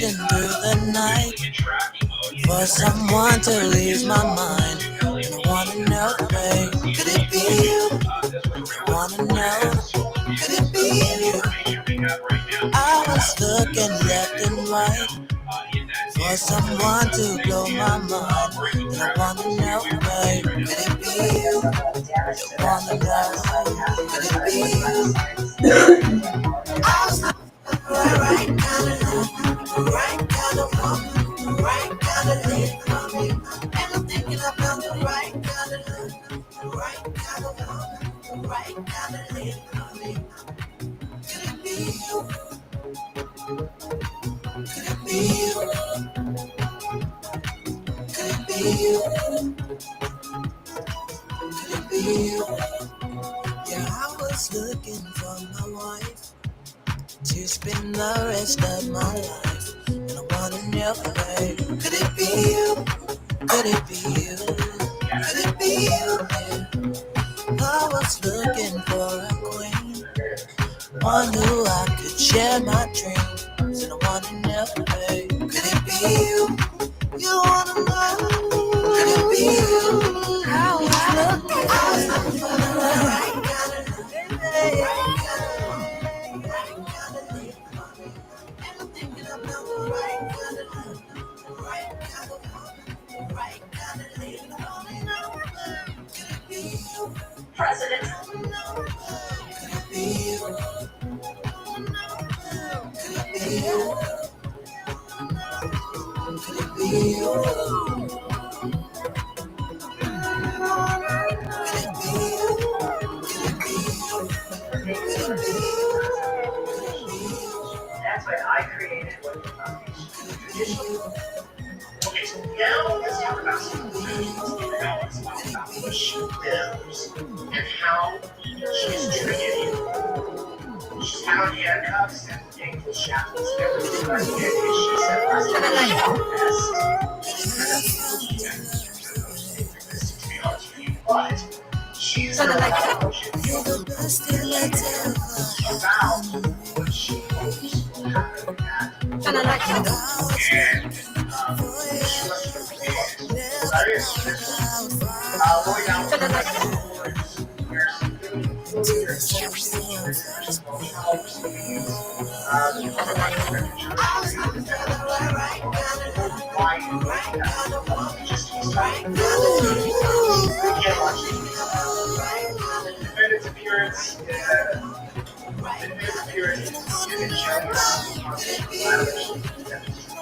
searching through the night for someone to ease my mind. And I wanna know, babe, could it be you? I wanna know, could it be you? I was looking left and right for someone to blow my mind. And I wanna know, babe, could it be you? I wanna know, could it be you? I was right kind of love, right kind of woman, right kind of lead for me. And I'm thinking about the right kind of love, the right kind of woman, the right kind of lead for me. Could it be you? Could it be you? Could it be you? Could it be you? Yeah, I was looking for my wife to spend the rest of my life. And I wanna know, babe, could it be you? Could it be you? Could it be you? Yeah. I was looking for a queen, one who I could share my dreams. And I wanna know, babe, could it be you? You wanna know, could it be you? I was looking for the right kind of love, right kind of love, right kind of love. And I'm thinking about the right kind of love, the right kind of woman, the right kind of lady. Could it be you? President. Could it be you? Could it be you? Could it be you? Could it be you? Could it be you? Could it be you? That's why I created what the foundation tradition. Okay, so now let's talk about some balance about what she knows and how she's treated you. She's found handcuffs and ankle shackles together with her identity. She said last time she but she's about what she hopes will happen and defendant's appearance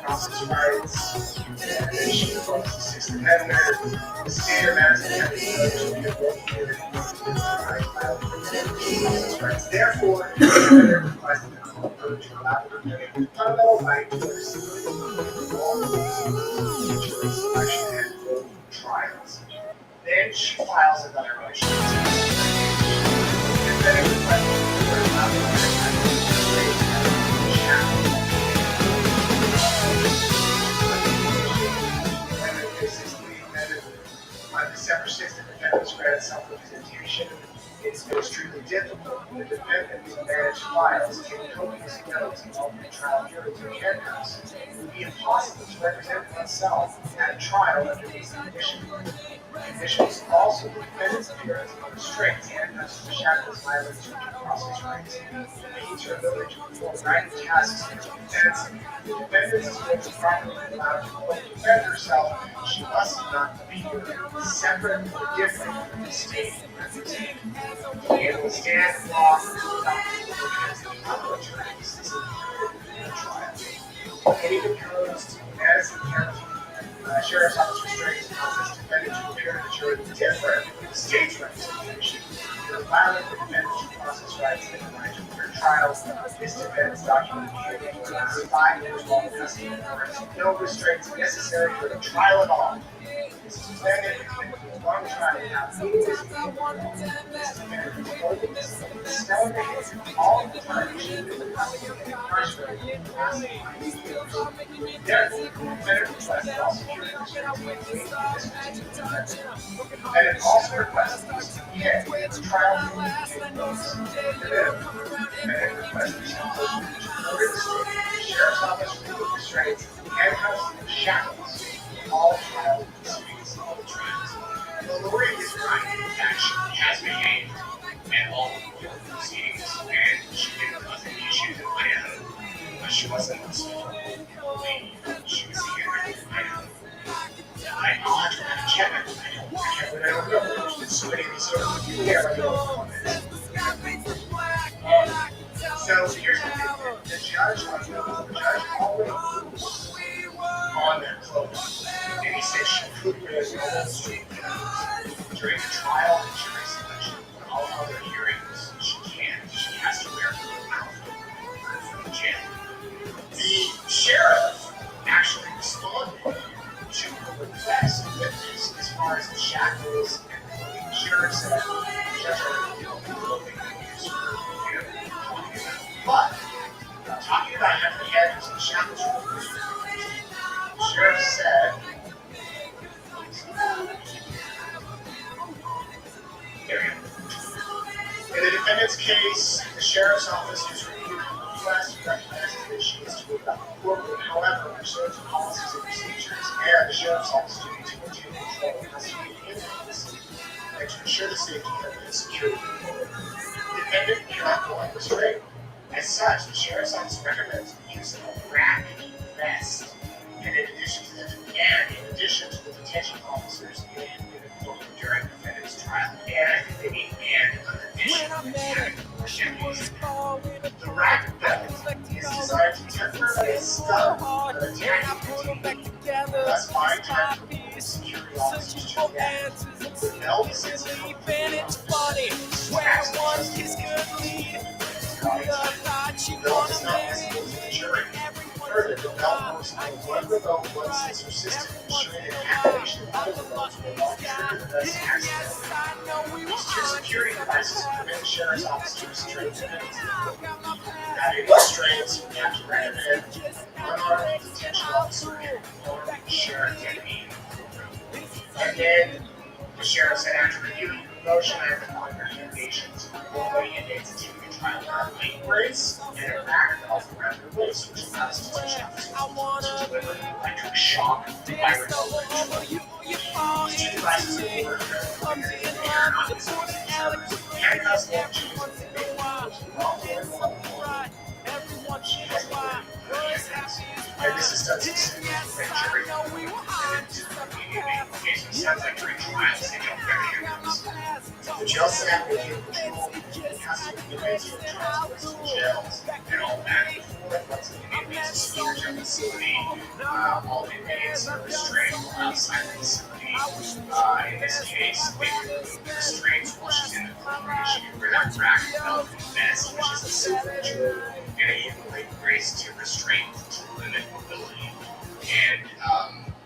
process rights, and she was the sixth amendment, the state of rights. Therefore, the defendant requested the court to allow her to fundamental right to receive jury selection and voting trials. Then she files another motion. The defendant requested the court to allow her on December 6th, the defendant's granted self-representation. It's been extremely difficult for the defendant to manage files, take copious notes, and alternate trial hearings or handcuffs. It would be impossible to represent oneself at a trial under these conditions. Conditions also the defendant's appearance on restraints, handcuffs, and shackles violate due process rights. It impedes her ability to perform writing tasks in defense. The defendant is going to properly allowed to defend herself. She must not be separate or different from the state represented. To be able to stand and walk without attorneys is a trial. Any proposed Madison County Sheriff's Office restraints cause this defendant to appear in a jury different from the state's representation. For violating the defendant's due process rights and the right to a fair trial, this defendant's documented behavior for the last 5 years while in custody. There is no restraints necessary for the trial at all. This defendant long trial without meeting this defendant was focused, stellar behavior all the time. She knew the consequence of incarcerated in the last 5 years. Therefore, the defendant requested all security restraints to be made in this particular defendant. And it also requested the CPA for trial to take place. And it requested something which ordered the state, the sheriff's office removed restraints, handcuffs, and shackles in all trial proceedings. Well, Lori is right that she has behaved at all the proceedings, and she didn't cause any issues in Idaho, but she wasn't responsible. She was here in Idaho. I'll have to check it. But I don't know. There's so many of these sort of yeah, like so here's the thing. The judge already on that close. And he said she could wear normal street clothes during the trial and jury selection. But all other hearings, she can't. She has to wear a outfit for the jail. The sheriff actually responded to her request with this as far as the shackles and the clothing. The sheriff said, the judge already the clothing used for but talking about having the handcuffs and the shackles removed, the sheriff said, there we go. In the defendant's case, the sheriff's office has reviewed her request and recognizes that she is to move out of the courtroom. However, pursuant to policies and procedures and the sheriff's office duty to maintain control of custody and inmates and to ensure the safety of the security of the court, the defendant cannot go unrestrained. As such, the sheriff's office recommends the use of a rack vest, and in addition to the detention officers in the courtroom during the defendant's trial, and I think they mean and in addition to deputies. The rack vest is designed to temporarily stun an attacking detainee, thus buying time for the security officers to react. The belt sits in the belt is not visible to the jury. Further, the belt works on one remote once it's persistent, ensuring that activation of other remotes will not trigger the best accident. These two security devices prevent the sheriff's office to restrain defendants. Having restraints, we have to recommend an unarmed detention officer and an armed sheriff deputy in the courtroom. And then the sheriff said after reviewing the motion, I have defined recommendations for avoiding inmates to trial are lane brace and a rack belt around their waist, which allows detention officers to deliver electric shock virus electricity. These two devices are delivered in the air not visible to the jurors. Handcuffs and chains will be made she has been and this is done specifically for the jury. And in cases, sounds like during trials, they don't wear handcuffs. The jail staff will give control of custody inmates from transfers to jails and all that. Once the inmates are secured to the facility, all inmates are restrained while outside the facility. In this case, they remove the restraints while she's in the courtroom. She can wear that rack belt vest, which is a signature, and a leg brace to restrain to limit mobility. And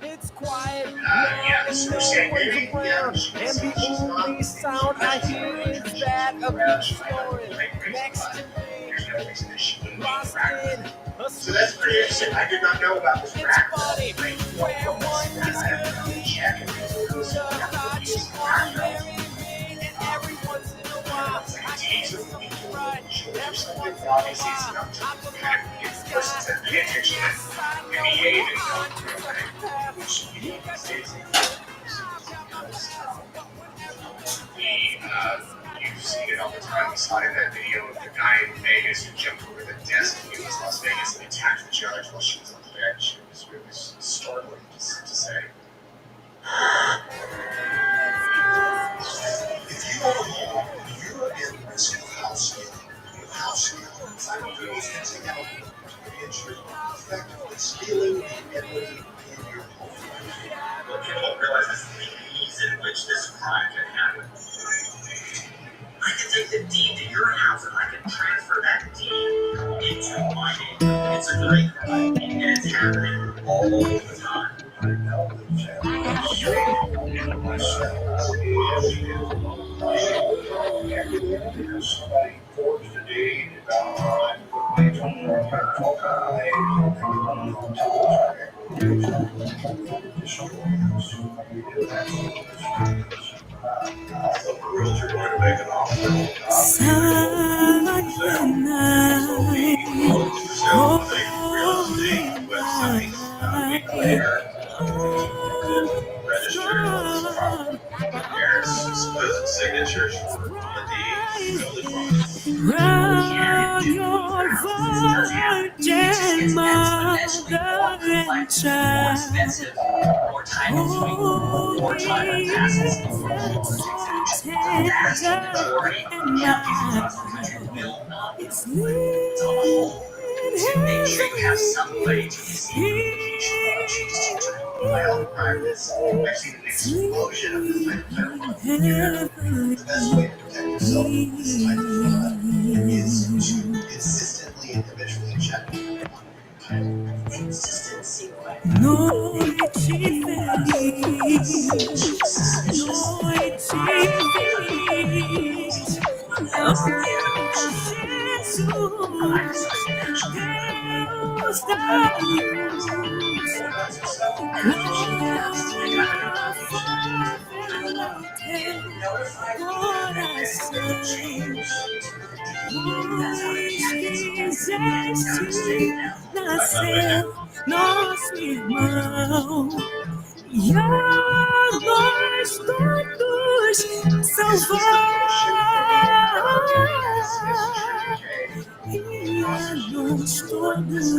it's quiet. Yeah, so we're saying maybe, yeah, And the only sound I hear is that of the snoring next to me. There's no reason that she wouldn't be Lost rack. in a So that's pretty interesting. I did not know about this It's rack. funny where one is I good check and lead. The thought you wanna marry me, and every once in a while it's like I a taser get looking something for right. or something. Obviously, it's enough to kind of get the person to pay attention and behave and don't do it. Which these days, you've seen it all the time. We saw it in that video of the guy in Vegas who jumped over the desk in Las Vegas and attacked the judge while she was on the bench. It was startling to say. If you are home, you're at risk of house healing. Psychedelics can take out injury, effectively stealing the equity in your home. But people don't realize the ease in which this crime can happen. I can take the deed to your house and I can transfer that deed into my name. It's a great crime and it's happening all the time. I know the Somebody forged a deed about the realtor going to make an offer. Silent night, holy night, unstrung, Signatures on the deed. round your virgin mother and child. Holy infant, so tender and mild. It's To make sure you have some way to receive My own practice, I've seen an explosion of this type of federal. The best way to protect yourself from this type of fraud is to consistently and habitually check consistency. Noite feliz, noite feliz, oh Jesus, Deus da luz, quiseste nascer nosso irmão e a nós todos salvar e a nós todos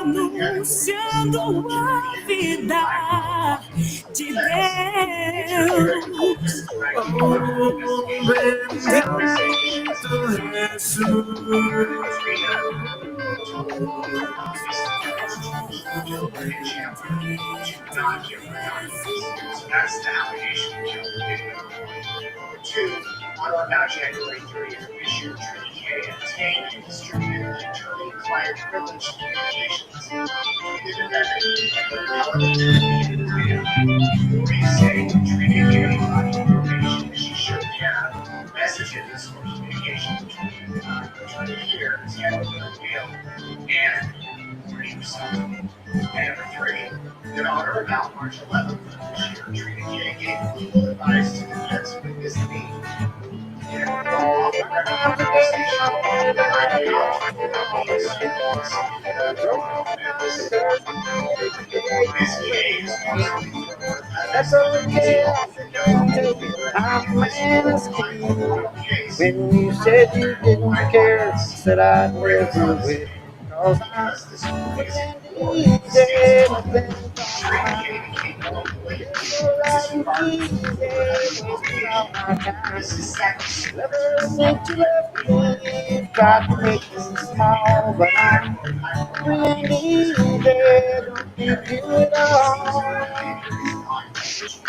anunciando a vida de Deus. Oh, bendito That's the allegation of Two, on or about January 30th, issued Trinity K obtained and distributed internally acquired privileged communications between the defendant and the police say Trinity K brought information she shouldn't have, messages or communication between here is handled in a mail and reading yourself. And number three, that on or about March 11th this year, Trinity K gave legal advice to the defense with this need. In a conversation, That's okay, I'm man is king. When you said you didn't care, said I'd never will. Cause I'm easy, nothing Ever since you left me, tried to make me small, but I'm free and easy, don't need you at all.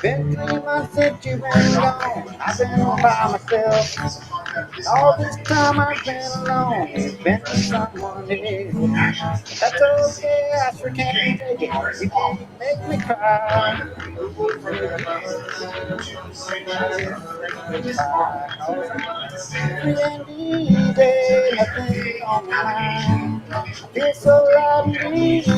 Been 3 months since you've been gone, I've been by myself. All this time I've been alone, been with someone else. That's okay, I sure can't take it, you can't make me cry. Free and easy, nothing on my mind. Feel so right and easy,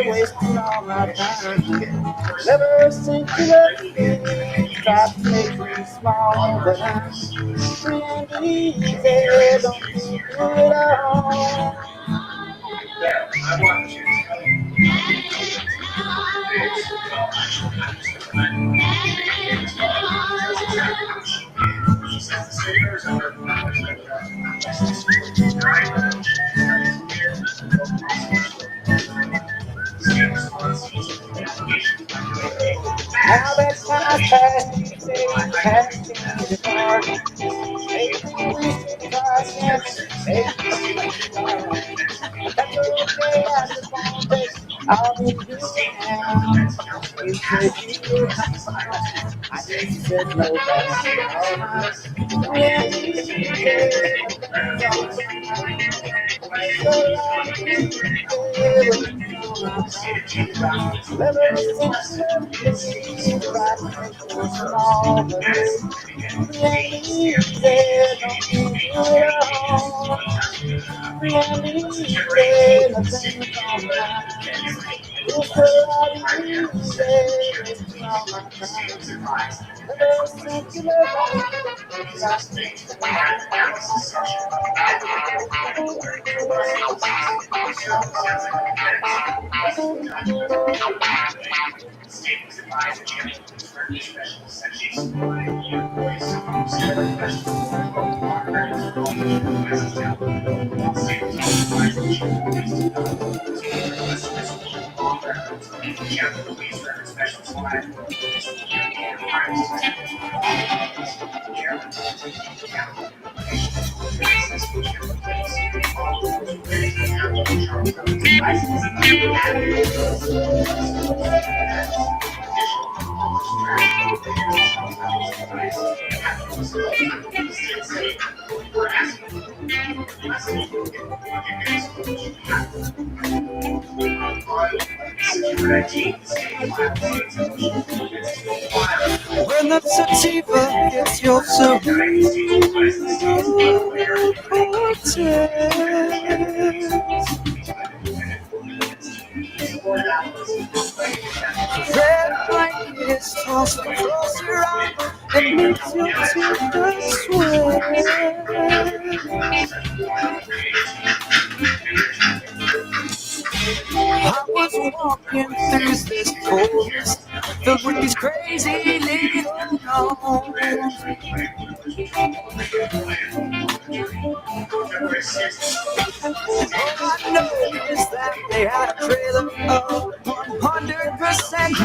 wasting all my time. Ever since you left me, tried to make me small, but I'm free and easy, don't you do it all. There, I want you to tell you. Well, actually, I'm just going to remind you. That's exactly what she did. She says the state of Arizona requires that justice for denied revolution is clear, no possible. The state response to each of the allegations by doing Now that time's passed, you say you haven't changed your heart. Maybe we should try again, maybe we should try. But that's okay, I just wanna take all you do now. You said you were coming, I just said no, that's alright. When you say nothing's alright, so ever since you left me, right from small, but easy, don't you do it all. Easy, nothing's alright. It's so easy, it's all my time. Ever since you left me, state was advised to change the special sections. Your voice, several questions, state was advised to change the police record special slide. When the sativa hits your red light is tossed across your eye and makes your teeth sweat. I was walking through this forest filled with these crazy little gnomes. All I know is that they had a trailer of 100%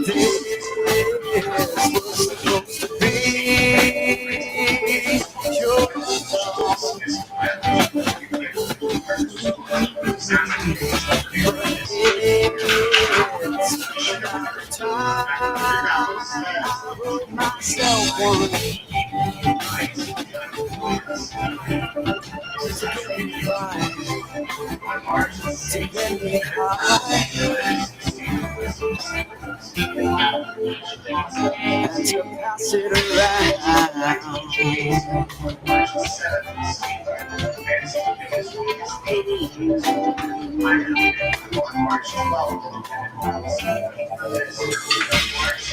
This was supposed to be your song. It's time I wrote myself one. To get me high. And to pass it around.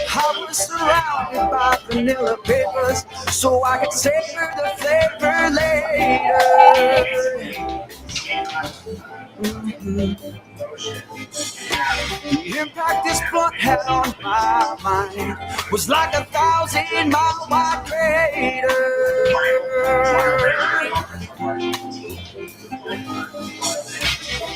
I was surrounded by vanilla papers so I could savor the flavor later. The impact this blunt had on my mind was like 1,000-mile wide crater.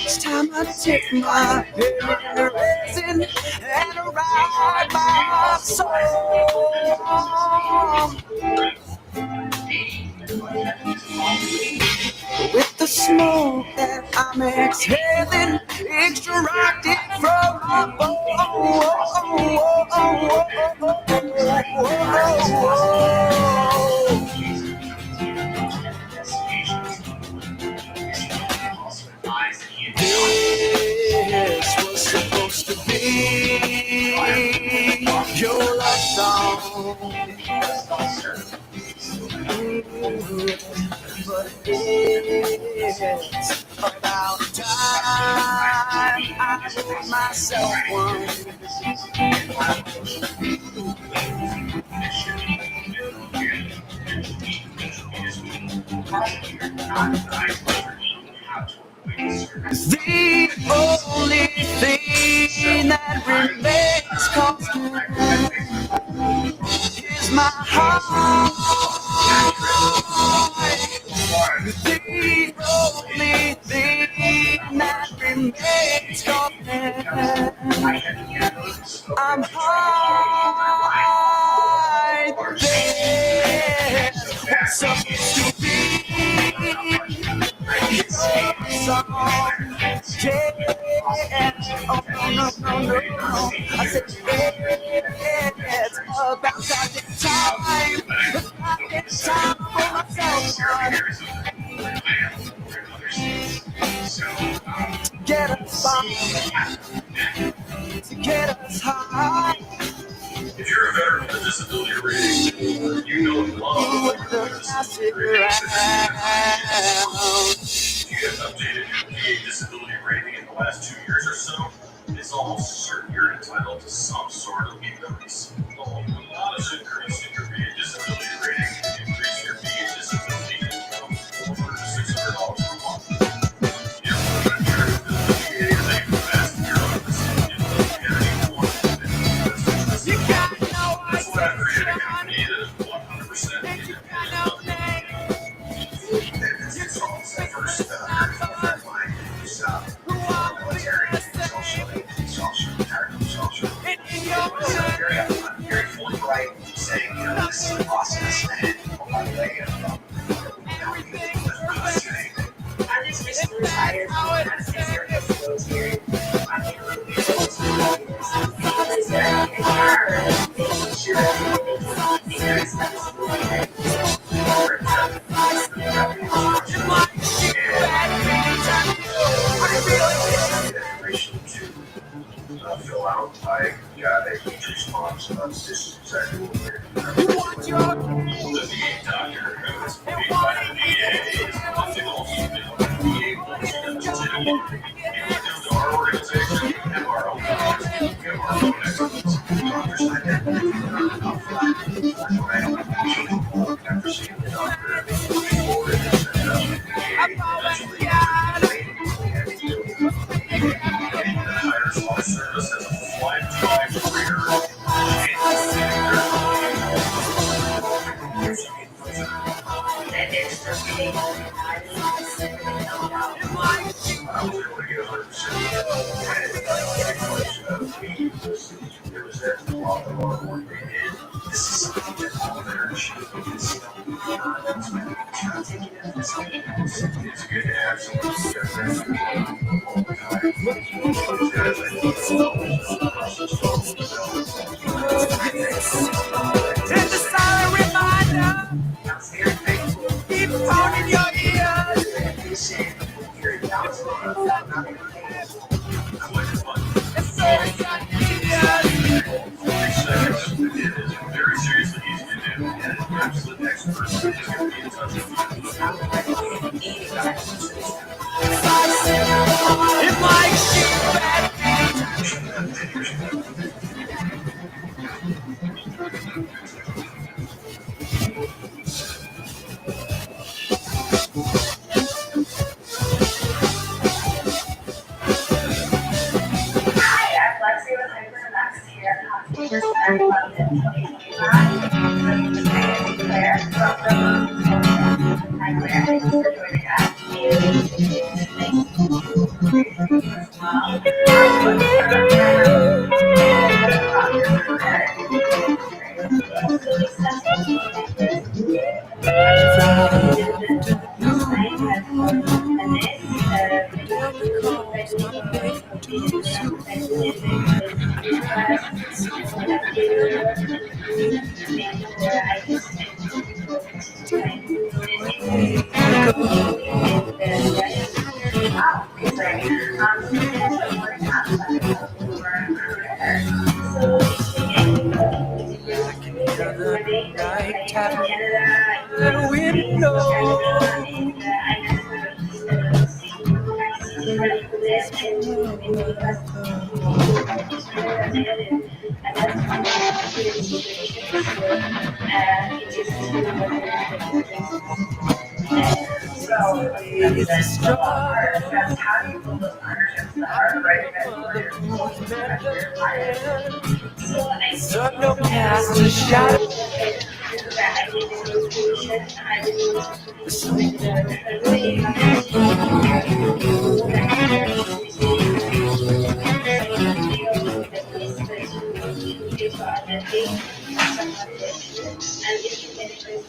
It's time I take my resin and ride my soul. With the smoke that I'm exhaling, extracted from my bones. This was supposed to be your love song. But it It's about time I wrote myself one. The only thing that remains constant is my heart. The only thing that remains constant. I'm right there. What's supposed to be your song? Yeah. Oh, no. I said, yeah, it's about time for myself. Get us by, to get us high. If you're a veteran with a disability rating, you know the law. If you have updated your VA disability rating in the last 2 years or so, it's almost certain you're entitled to some sort of increase. The modest increase in your VA disability rating can increase your VA disability income over $600 per month. If the VA is a vast bureaucracy, you have anyone You got no that's why I created a idea. company that is 100% independent. It's almost the first friend of mine who's military, social, very forthright, saying, this is the process, and by the way, I just recently retired from the 6 year military. I'm fill out. I got a huge response. This is exactly what we're doing. The VA doctor who is paid by the VA is nothing else than the VA wants them to do. If we come to our organization, we have our own doctors, we have our own experts. Doctors identify I've received the doctor before it is hires our service as a lifetime career. This is something that all veterans should be considering. It's good to have someone who does that all the time. Send a silent reminder. Keep pounding your ears. It's so Very seriously easy to do, and an absolute expert is going to be in touch with you. it might seem bad. Hi, I'm Lexi with Hypermax here at Hospital Center London 2025. I'm Claire from Hi Claire, thanks for joining us. The window. last is related, and that's one of the situations it is to so that's how do you build those partnerships that are the right fit for your goals and your clients. So I think that I think the negotiation I and if you get interested in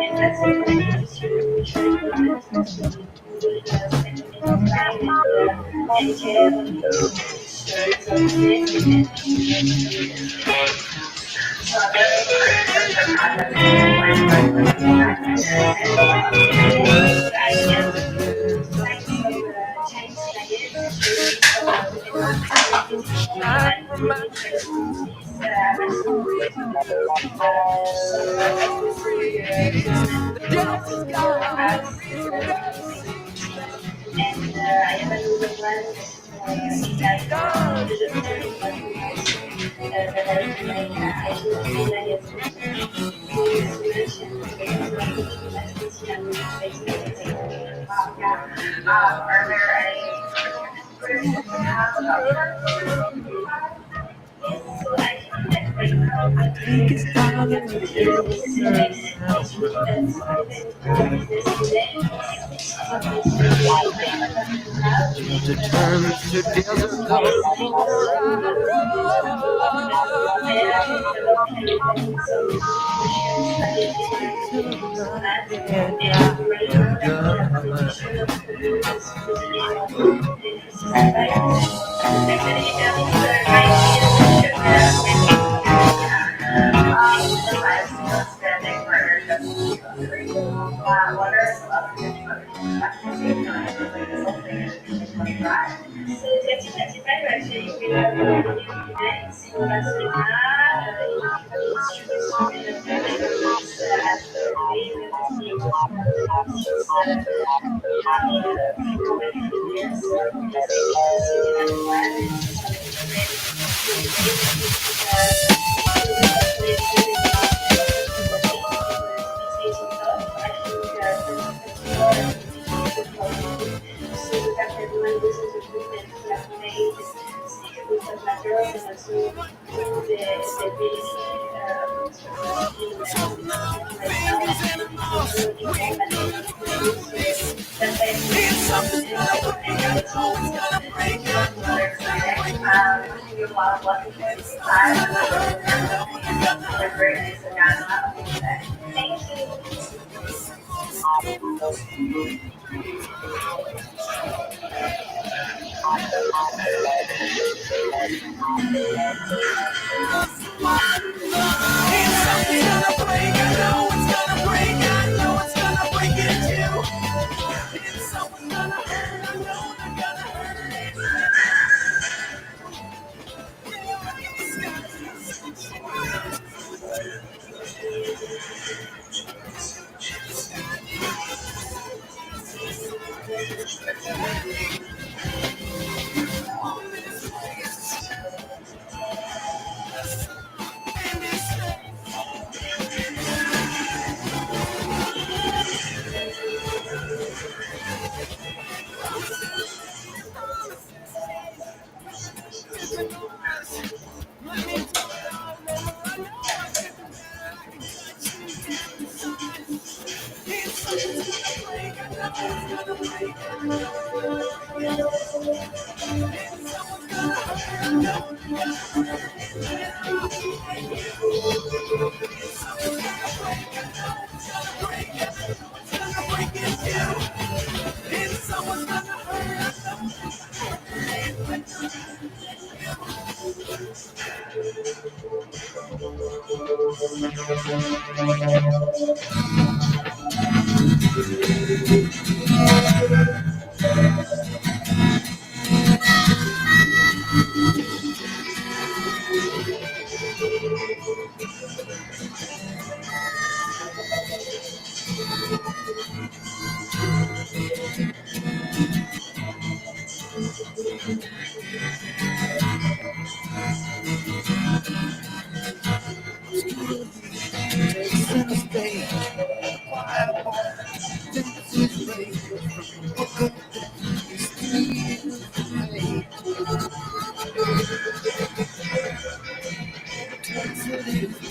investing in the industry, which I would spend time and insurance of so and I have another one are there any I think it's time determined to desert what are some other things that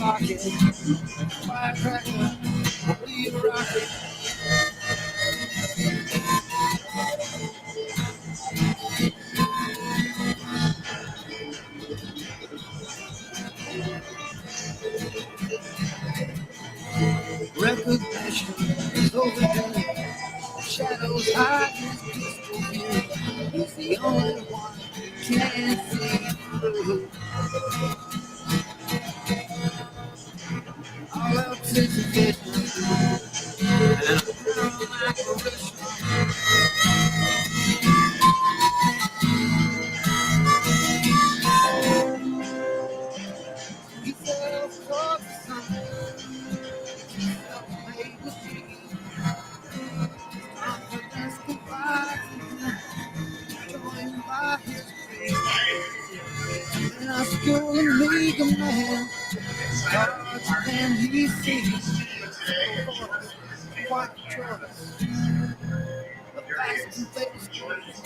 pocket. Firecracker, believe rocket. Recognition is overdue. Shadows hide his peaceful view. He's the only one who can see through. All else is a vision. And I'm like a wish. He fell for the sun. Self-made machine. Confidence provides joined by his dream. And I school and league a man. Large than he sees. White choice. The fast and famous choice.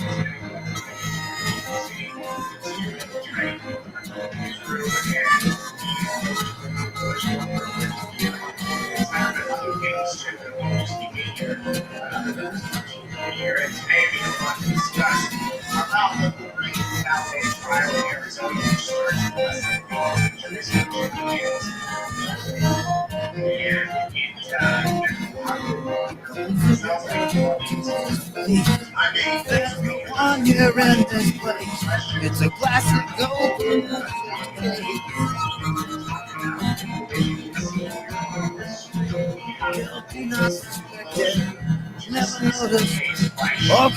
Here and today we want to discuss about the great ballet trial in Arizona, which starts One year in this place, it's a classic golden guilty, not suspected, never noticed, or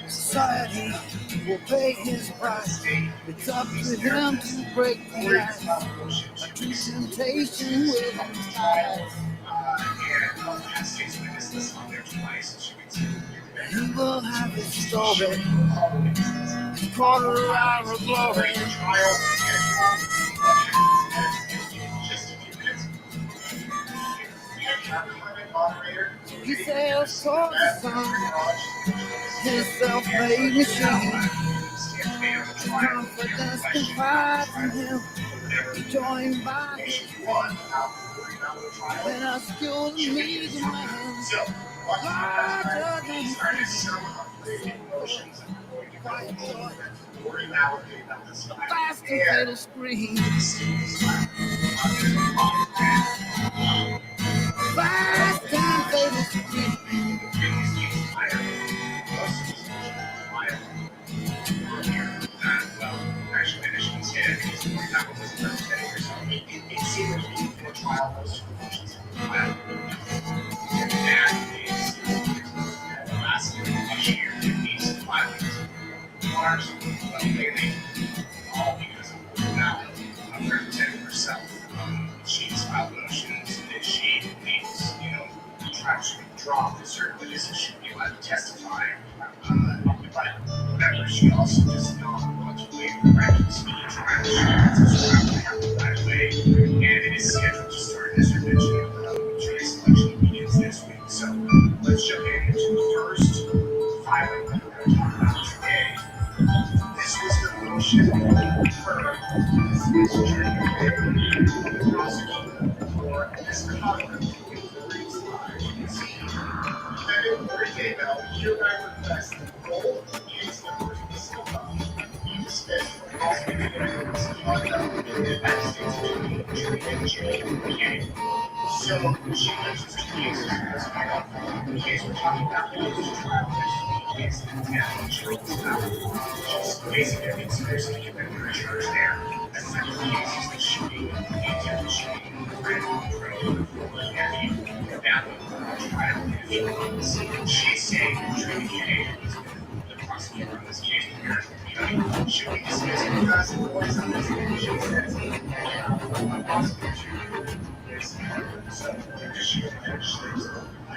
society will pay his price. It's up to him to break the ice. A true temptation will rise. He will have his story, his quarter hour of glory. He sails toward the sun, his self-made machine. Confidence confides in him, joined by his one. When I school and meet a man, larger than fast and fatal scream. Fast and fatal scream. It seems to be a trial most emotions and is the last year in these filings. Mars, well, maybe all because of now representing herself. She's filed motions that she needs, tries to withdraw from certain witnesses should be allowed to testify. But remember, she also does not want to waive the right to speedy trial. She wants to have right away, and it is scheduled to start, as I mentioned, jury selection begins this week. So let's jump into the first filing that we're going to talk about today. This was the motion for this jury the prosecutor for misconduct in the reason defendant Lori Daybell hereby requests that both case numbers be dismissed from prosecuting misconduct in the United States Attorney Jaway. So she mentions two cases because the case we're talking about goes to trial next week. It's the insurance power. She's basically a conspiracy to commit murder charge there. And the second case is the shooting, the attempted shooting of the Red Road. And that one trial is she's saying Trina K is the prosecutor in this case. Should we dismiss it because the boys on this case? She says the prosecutor is so she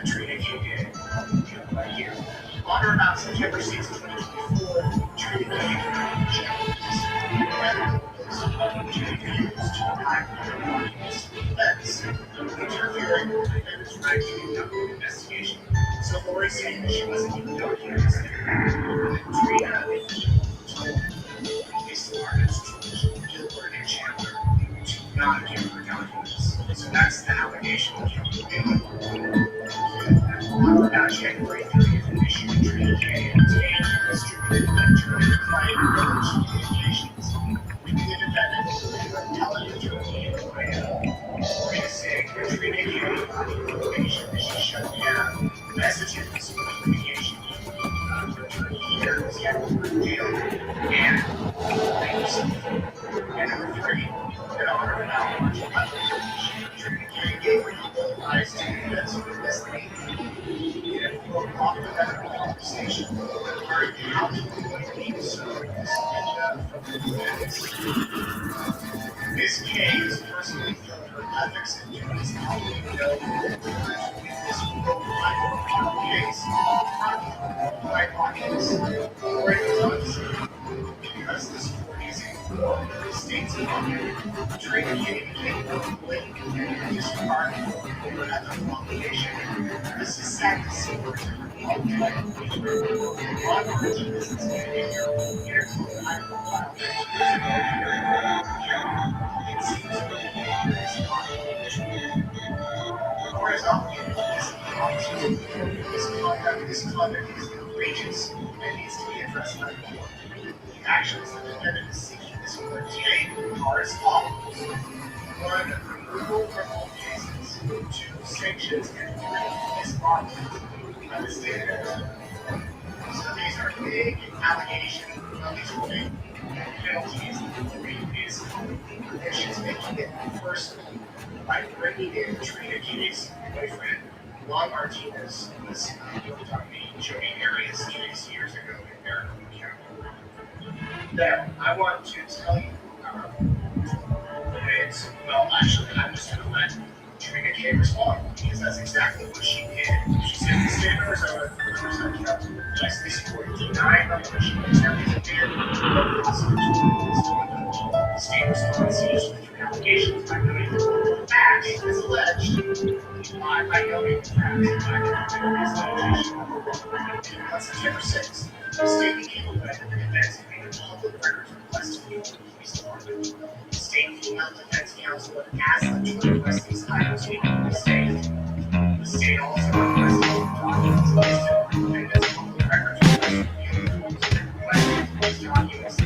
Trina K did right here. On or about September 6, 2024, Trina K interferring tried to conduct an investigation. So Lori saying that she wasn't even documented. And then Trina told the police departments, Gilbert and Chandler, to not give her documents. So that's the allegation that Gilbert made. On about January 30th, in Michigan, Trina K obtained and distributed electronic private village communications with the defendant through intelligence review plan. Trina saying that Trina K got information that she shut down messages with communication her attorney here was yet to reveal and and number three, in honor of Al March 11th, Trina K gave her equal advice to defense witness in a quote off the record conversation regarding how to avoid being served with subpoena from the defense. Ms. K is personally filled her ethics and duties to help me know that this worldwide case, worldwide audience, or it is unseen. Because this court is in war with the state's economy, Trina K became blatant and disregarded her ethical obligation. This is sad to see where one person is standing here in a high-profile it seems to me that it's not or is obligated to listen to officers. Misconduct is outrageous and needs to be addressed by the court. The actions the defendant is seeking this court to take are as follows. 1. Removal from all cases. 2. Sanctions. And 3. Disbarment by the state of Arizona. So these are big allegations. These are big penalties. And she's making it personal by bringing in Trina K's boyfriend, Juan Martinez, who was worked on the Jody Arias case years ago in Maricopa County. Now, I want to tell you, well, actually, I'm just going to let Trina K respond, because that's exactly what she did. She said the state of Arizona, Riverside County, Justice Court denied her motion to attempt to ban the prosecution. The state response used the three allegations by noting the facts as alleged by noting the facts on September 6th. The state became aware that the defense had made a public records request to the police department. The state female defense counsel had asked them to request these items from the state. The state also requested documents listed on the defendant's public records request requested these documents.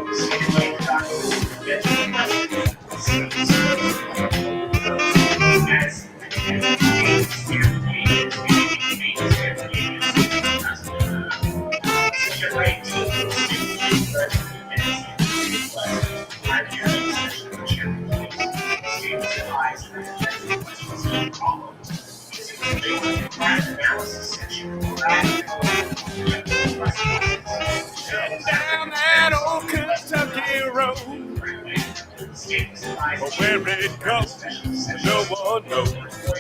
The state obtained the documents from the defense requested. The state as the state September 18th, the state I hearing session of the chairman police. The state was advised that the defense request was no problem. Using the basic required analysis section Down that old Kentucky road, but where it goes, no one knows.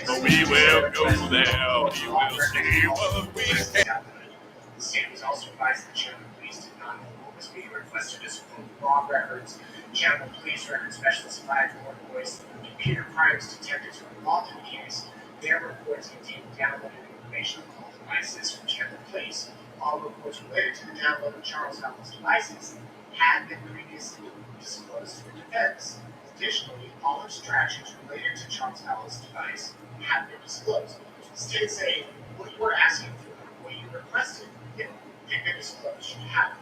But we will go there, we will see what we can. The state was also advised that Chandler Police did not know what was being requested as raw records. Chandler Police record specialists advised Warren Boyce that the computer crimes detectives were involved in the case. Their reports contained downloaded information on all devices from Chandler Police. All reports related to the download of Charles Allen's devices had been previously disclosed to the defense. Additionally, all extractions related to Charles Allen's device have been disclosed. The state saying what you were asking for, what you requested, they've been disclosed. You have them.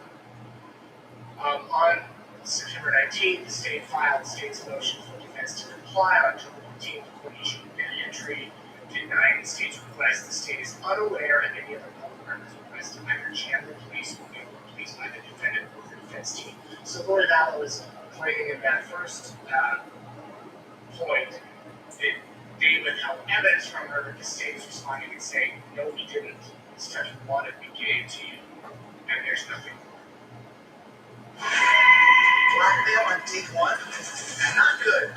On September 19th, the state filed the state's motion for defense to comply. On October 15th, the court issued an entry denying the state's request. The state is unaware of any other public records request to either Chandler Police or Gilbert Police by the defendant or the defense team. So Lori Vallow is claiming in that first point that they withheld evidence from her, that the state is responding and saying, no, we didn't. This time you wanted, we gave to you, and there's nothing. Blackmail on day one? Not good.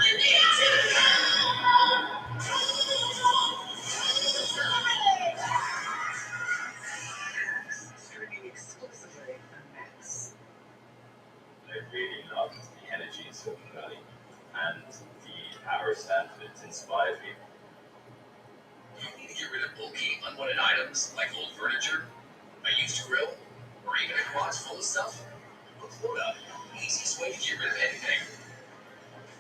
Serving exclusively on Max. I really loved the energies of the night and the hours that it inspired me. You need to get rid of bulky, unwanted items like old furniture, a used grill, or even a garage full of stuff? With Loda, the easiest way to get rid of anything.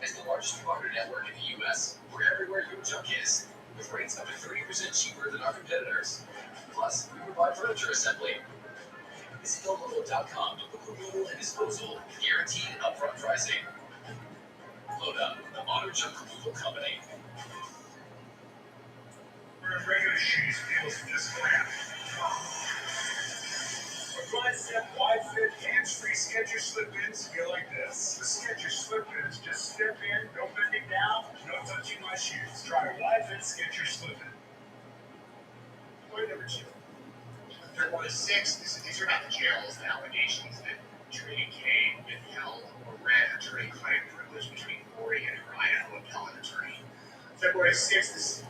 As the largest partner network in the US, we're everywhere your junk is, with rates up to 30% cheaper than our competitors. Plus, we provide furniture assembly. Visit Loda.com to book removal and disposal, guaranteed upfront pricing. Loda, the modern junk removal company. Regular shoes feels just crap. With wide-step, wide-fit, hands-free Skechers slip-ins feel like this. The Skechers slip-ins just step in, no bending down, no touching my shoes. Try a wide-fit Skechers slip-in. Point number 2. February 6th, these are not the jails, the allegations that Trina K withheld or read attorney-client privilege between Lori and her Idaho appellate attorney. February 6th,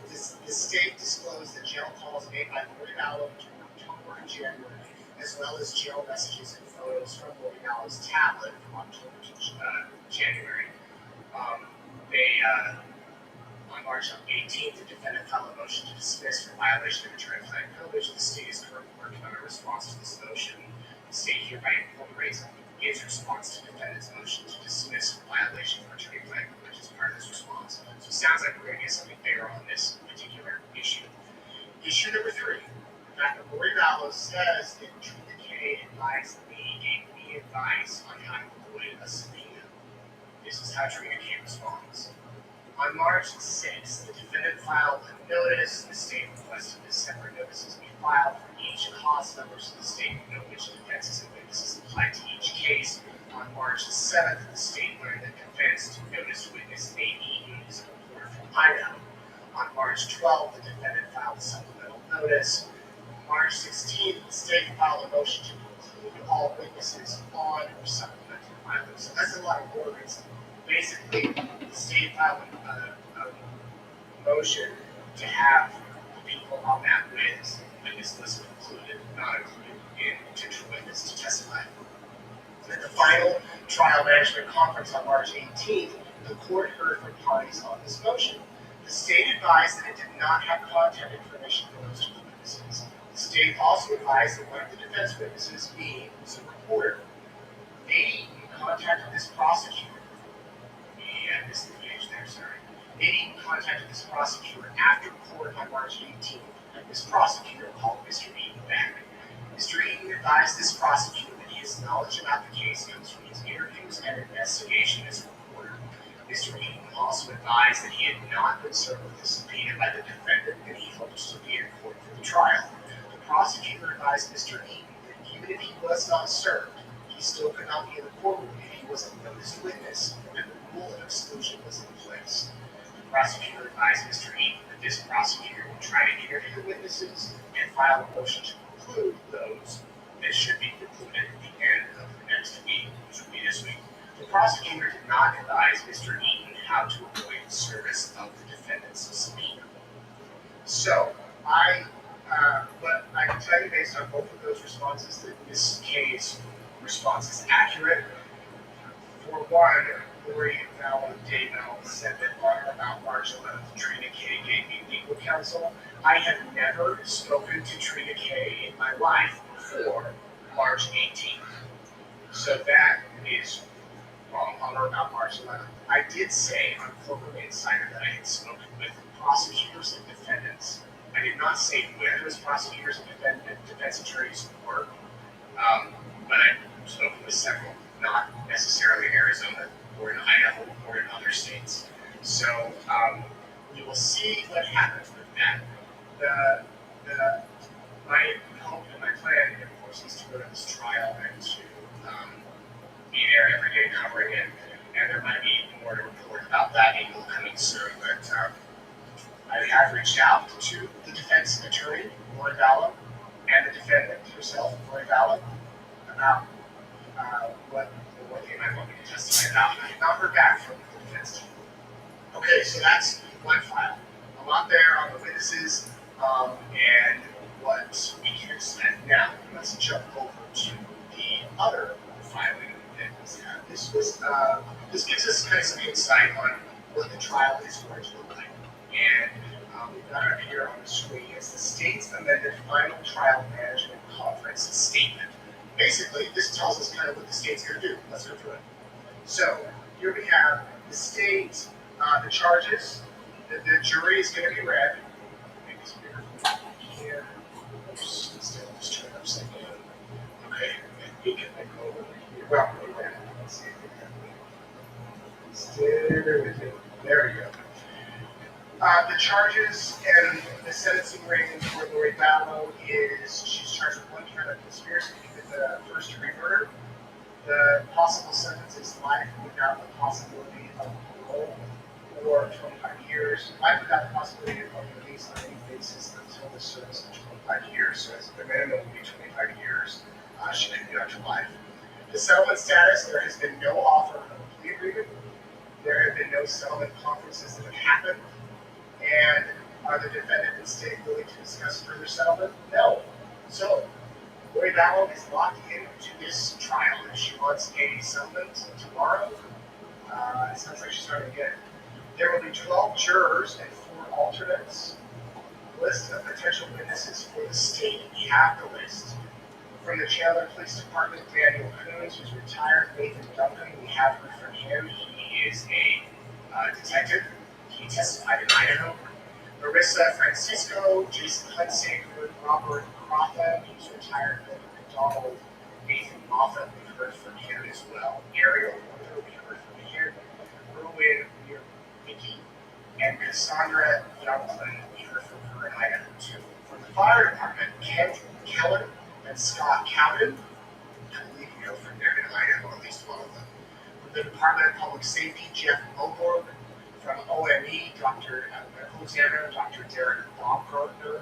the state disclosed the jail calls made by Lori Vallow between October and January, as well as jail messages and photos from Lori Vallow's tablet from October to January. On March 18th, the defendant filed a motion to dismiss for violation of attorney-client privilege. The state is currently working on a response to this motion. The state hereby incorporates its response to the defendant's motion to dismiss for violation of attorney-client privilege as part of this response. So it sounds like we're going to get something bigger on this particular issue. Issue number 3. Lori Vallow says that Trina K advised me, gave me advice on how to avoid a subpoena. This is how Trina K responds. On March 6th, the defendant filed a notice. The state requested that separate notices be filed for each cause number so the state would know which defenses and witnesses applied to each case. On March 7th, the state learned that defense notice witness Nate Eaton is a reporter from Idaho. On March 12th, the defendant filed a supplemental notice. On March 16th, the state filed a motion to include all witnesses on or supplemental filing. So that's a lot of words. Basically, the state filed a motion to have the people on that witness list included, not included in potential witness to testify. At the final trial management conference on March 18th, the court heard from parties on this motion. The state advised that it did not have contact information for most of the witnesses. The state also advised that one of the defense witnesses, me, was a reporter. Nate contacted this prosecutor. Yeah, this is the page there, sorry. Nate contacted this prosecutor after court on March 18th, and this prosecutor called Mr. Eaton back. Mr. Eaton advised this prosecutor that his knowledge about the case comes from his interviews and investigation as a reporter. Mr. Eaton also advised that he had not been served with a subpoena by the defendant and he hoped to be in court for the trial. The prosecutor advised Mr. Eaton that even if he was not served, he still could not be in the courtroom if he was a noticed witness and the rule of exclusion was in place. The prosecutor advised Mr. Eaton that this prosecutor would try to interview witnesses and file a motion to conclude those that should be concluded at the end of the next week, which would be this week. The prosecutor did not advise Mr. Eaton how to avoid service of the defendant's subpoena. So, but I can tell you based on both of those responses that this case response is accurate. For one, Lori Vallow Daybell said that on or about March 11th, Trina K gave me legal counsel. I have never spoken to Trina K in my life before March 18th. So that is wrong on or about March 11th. I did say on Corporate Insider that I had spoken with prosecutors and defendants. I did not say where those prosecutors and defense attorneys were, but I've spoken with several, not necessarily in Arizona or in Idaho or in other states. So we will see what happens with that. My hope and my plan, of course, is to go to this trial and to be there every day covering it. And there might be more to report about that angle coming soon. But I have reached out to the defense attorney, Lori Vallow, and the defendant herself, Lori Vallow, about what they might want me to testify about. I have not heard back from the defense team. Okay, so that's one file. A lot there on the witnesses and what we can expect. Now, let's jump over to the other filing that was had. This gives us kind of some insight on what the trial is going to look like. And We've got it up here on the screen. It's the state's amended final trial management conference statement. Basically, this tells us kind of what the state's going to do. Let's go through it. So here we have the state, the charges. The jury is going to be read. Make this bigger. Here. Oops. Instead of just turn it upside down. Okay. And we can go over here. Well, let's see if we can. Stay with me. There we go. The charges and the sentencing range for Lori Vallow is she's charged with 1 count of conspiracy to commit the first-degree murder. The possible sentence is life without the possibility of parole or 25 years. Life without the possibility of release on any basis until the service of 25 years. So the minimum would be 25 years. She could be up to life. The settlement status, there has been no offer of a plea agreement. There have been no settlement conferences that have happened. And are the defendant and state willing to discuss further settlement? No. So, Lori Vallow is locked into this trial. If she wants a settlement tomorrow, it sounds like she's starting to get it. There will be 12 jurors and 4 alternates. List of potential witnesses for the state. We have the list. From the Chandler Police Department, Daniel Coons, who's retired. Nathan Duncan, we have heard from him. He is a detective. He testified in Idaho. Marissa Francisco, Jason Hunsaker, Robert Crotha, who's retired. Bill McDonald, Nathan Moffat, we've heard from him as well. Ariel Porter, we've heard from him. Erwin Miernicki, and Cassandra Younglin, we heard from her in Idaho too. From the fire department, Kent Keller and Scott Cowden, I believe you know from them in Idaho, at least one of them. From the Department of Public Safety, Jeff Moborg. From OME, Dr. Medical Examiner, Dr. Derek Baumgartner.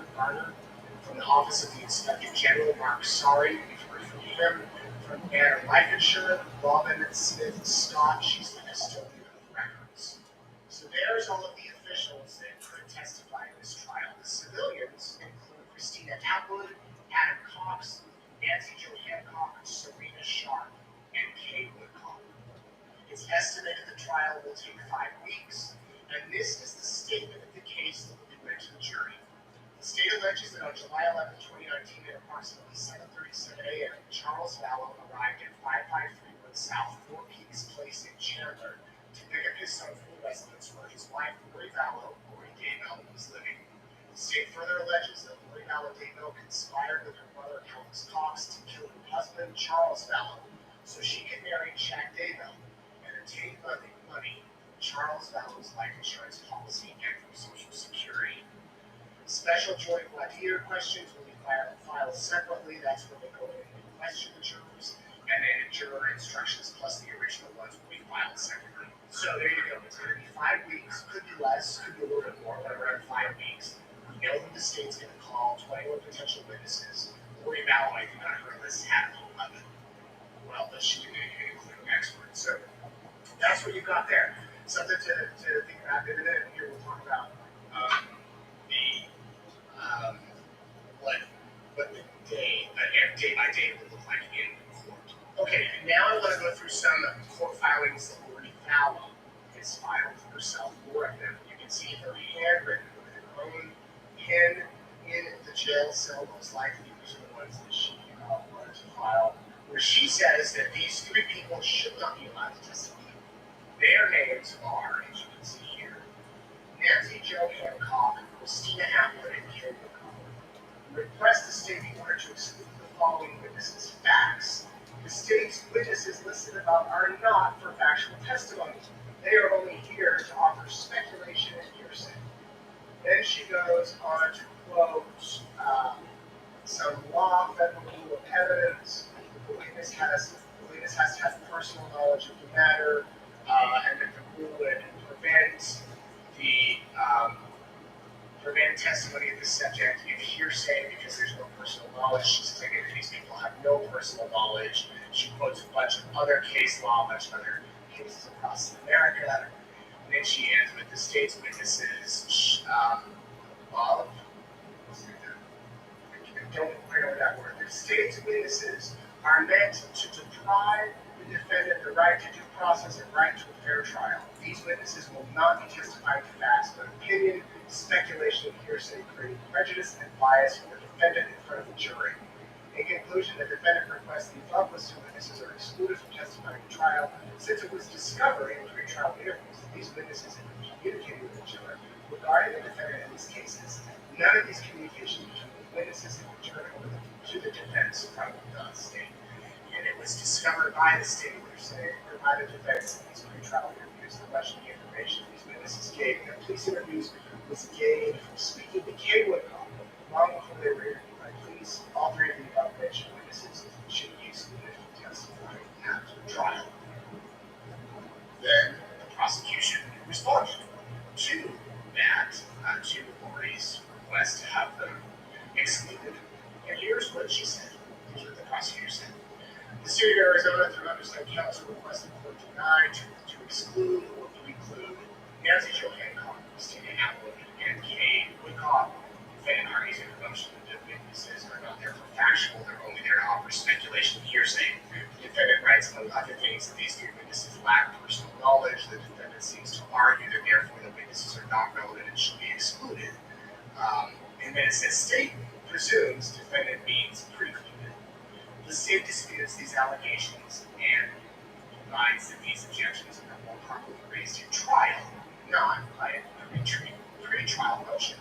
From the Office of the Inspector General, Mark Sari, we've heard from him. From Banner Life Insurance, Robin Smith Scott, she's the custodian of records. So there's all of the officials that could testify in this trial. The civilians include Christina Atwood, Adam Cox, Nancy Jo Hancock, Serena Sharp, and Kay Woodcock. It's estimated the trial will take 5 weeks, and this is the statement of the case that will be read to the jury. The state alleges that on July 11, 2019, at approximately 7:37 a.m., Charles Vallow arrived at 5531 South 4 Peaks Place in Chandler to pick up his son from the residence where his wife, Lori Vallow, Lori Daybell, was living. The state further alleges that Lori Vallow Daybell conspired with her brother, Alex Cox, to kill her husband, Charles Vallow, so she could marry Jack Daybell and obtain money from Charles Vallow's life insurance policy and from Social Security. Special joint voir dire questions will be filed separately. That's where they go in and question the jurors, and then juror instructions plus the original ones will be filed separately. So there you go. It's going to be 5 weeks. Could be less, could be a little bit more, but around 5 weeks. We know that the state's going to call 21 potential witnesses. Lori Vallow, I think on her list had 11. Well, but she didn't include an expert. So that's what you've got there. Something to think about. In a minute here, we'll talk about what the day by day will look like in court. Okay, and now I want to go through some court filings that Lori Vallow has filed for herself. 4 of them. You can see her handwritten with her own pen in the jail cell. Most likely, these are the ones that she wanted to file, where she says that these 3 people should not be allowed to testify. Their names are, as you can see here, Nancy Jo Hancock, Christina Atwood, and Kay Woodcock. Request the state in order to exclude the following witnesses' facts. The state's witnesses listed above are not for factual testimony. They are only here to offer speculation and hearsay. Then she goes on to quote some law, federal rule of evidence. The witness has to have personal knowledge of the matter, and that the rule would prevent testimony of the subject if hearsay because there's no personal knowledge. She's claiming that these people have no personal knowledge. She quotes a bunch of other case law, a bunch of other cases across America. And then she ends with the state's witnesses above. I don't know that word. The state's witnesses are meant to deprive the defendant the right to due process and right to a fair trial. These witnesses will not be testifying to facts, but opinion, speculation, and hearsay, creating prejudice and bias for the defendant in front of the jury. In conclusion, the defendant requests the above list of witnesses are excluded from testifying at trial, since it was discovered in pre-trial interviews that these witnesses had been communicating with each other regarding the defendant in these cases. None of these communications between the witnesses have been turned over to the defense from the state. And it was discovered by the state, or by the defense in these pre-trial interviews, that much of the information these witnesses gave in the police interviews was gained from speaking to Kay Woodcock long before they were interviewed by police. All three of the above mentioned witnesses should be excluded from testifying at the trial. Then the prosecution responded to that, to Lori's request to have them excluded. And here's what she said. Here's what the prosecutor said. The state of Arizona, through undersigned counsel, requested the court deny to exclude or preclude Nancy Jo Hancock, Christina Atwood, and Kay Woodcock. Defendant argues in the motion that the witnesses are not there for factual, they're only there to offer speculation and hearsay. The defendant writes, among other things, that these three witnesses lack personal knowledge. The defendant seems to argue that therefore the witnesses are not relevant and should be excluded. And then it says, state presumes defendant means precluded. The state disputes these allegations and provides that these objections are more properly raised in trial, not by a pre-trial motion.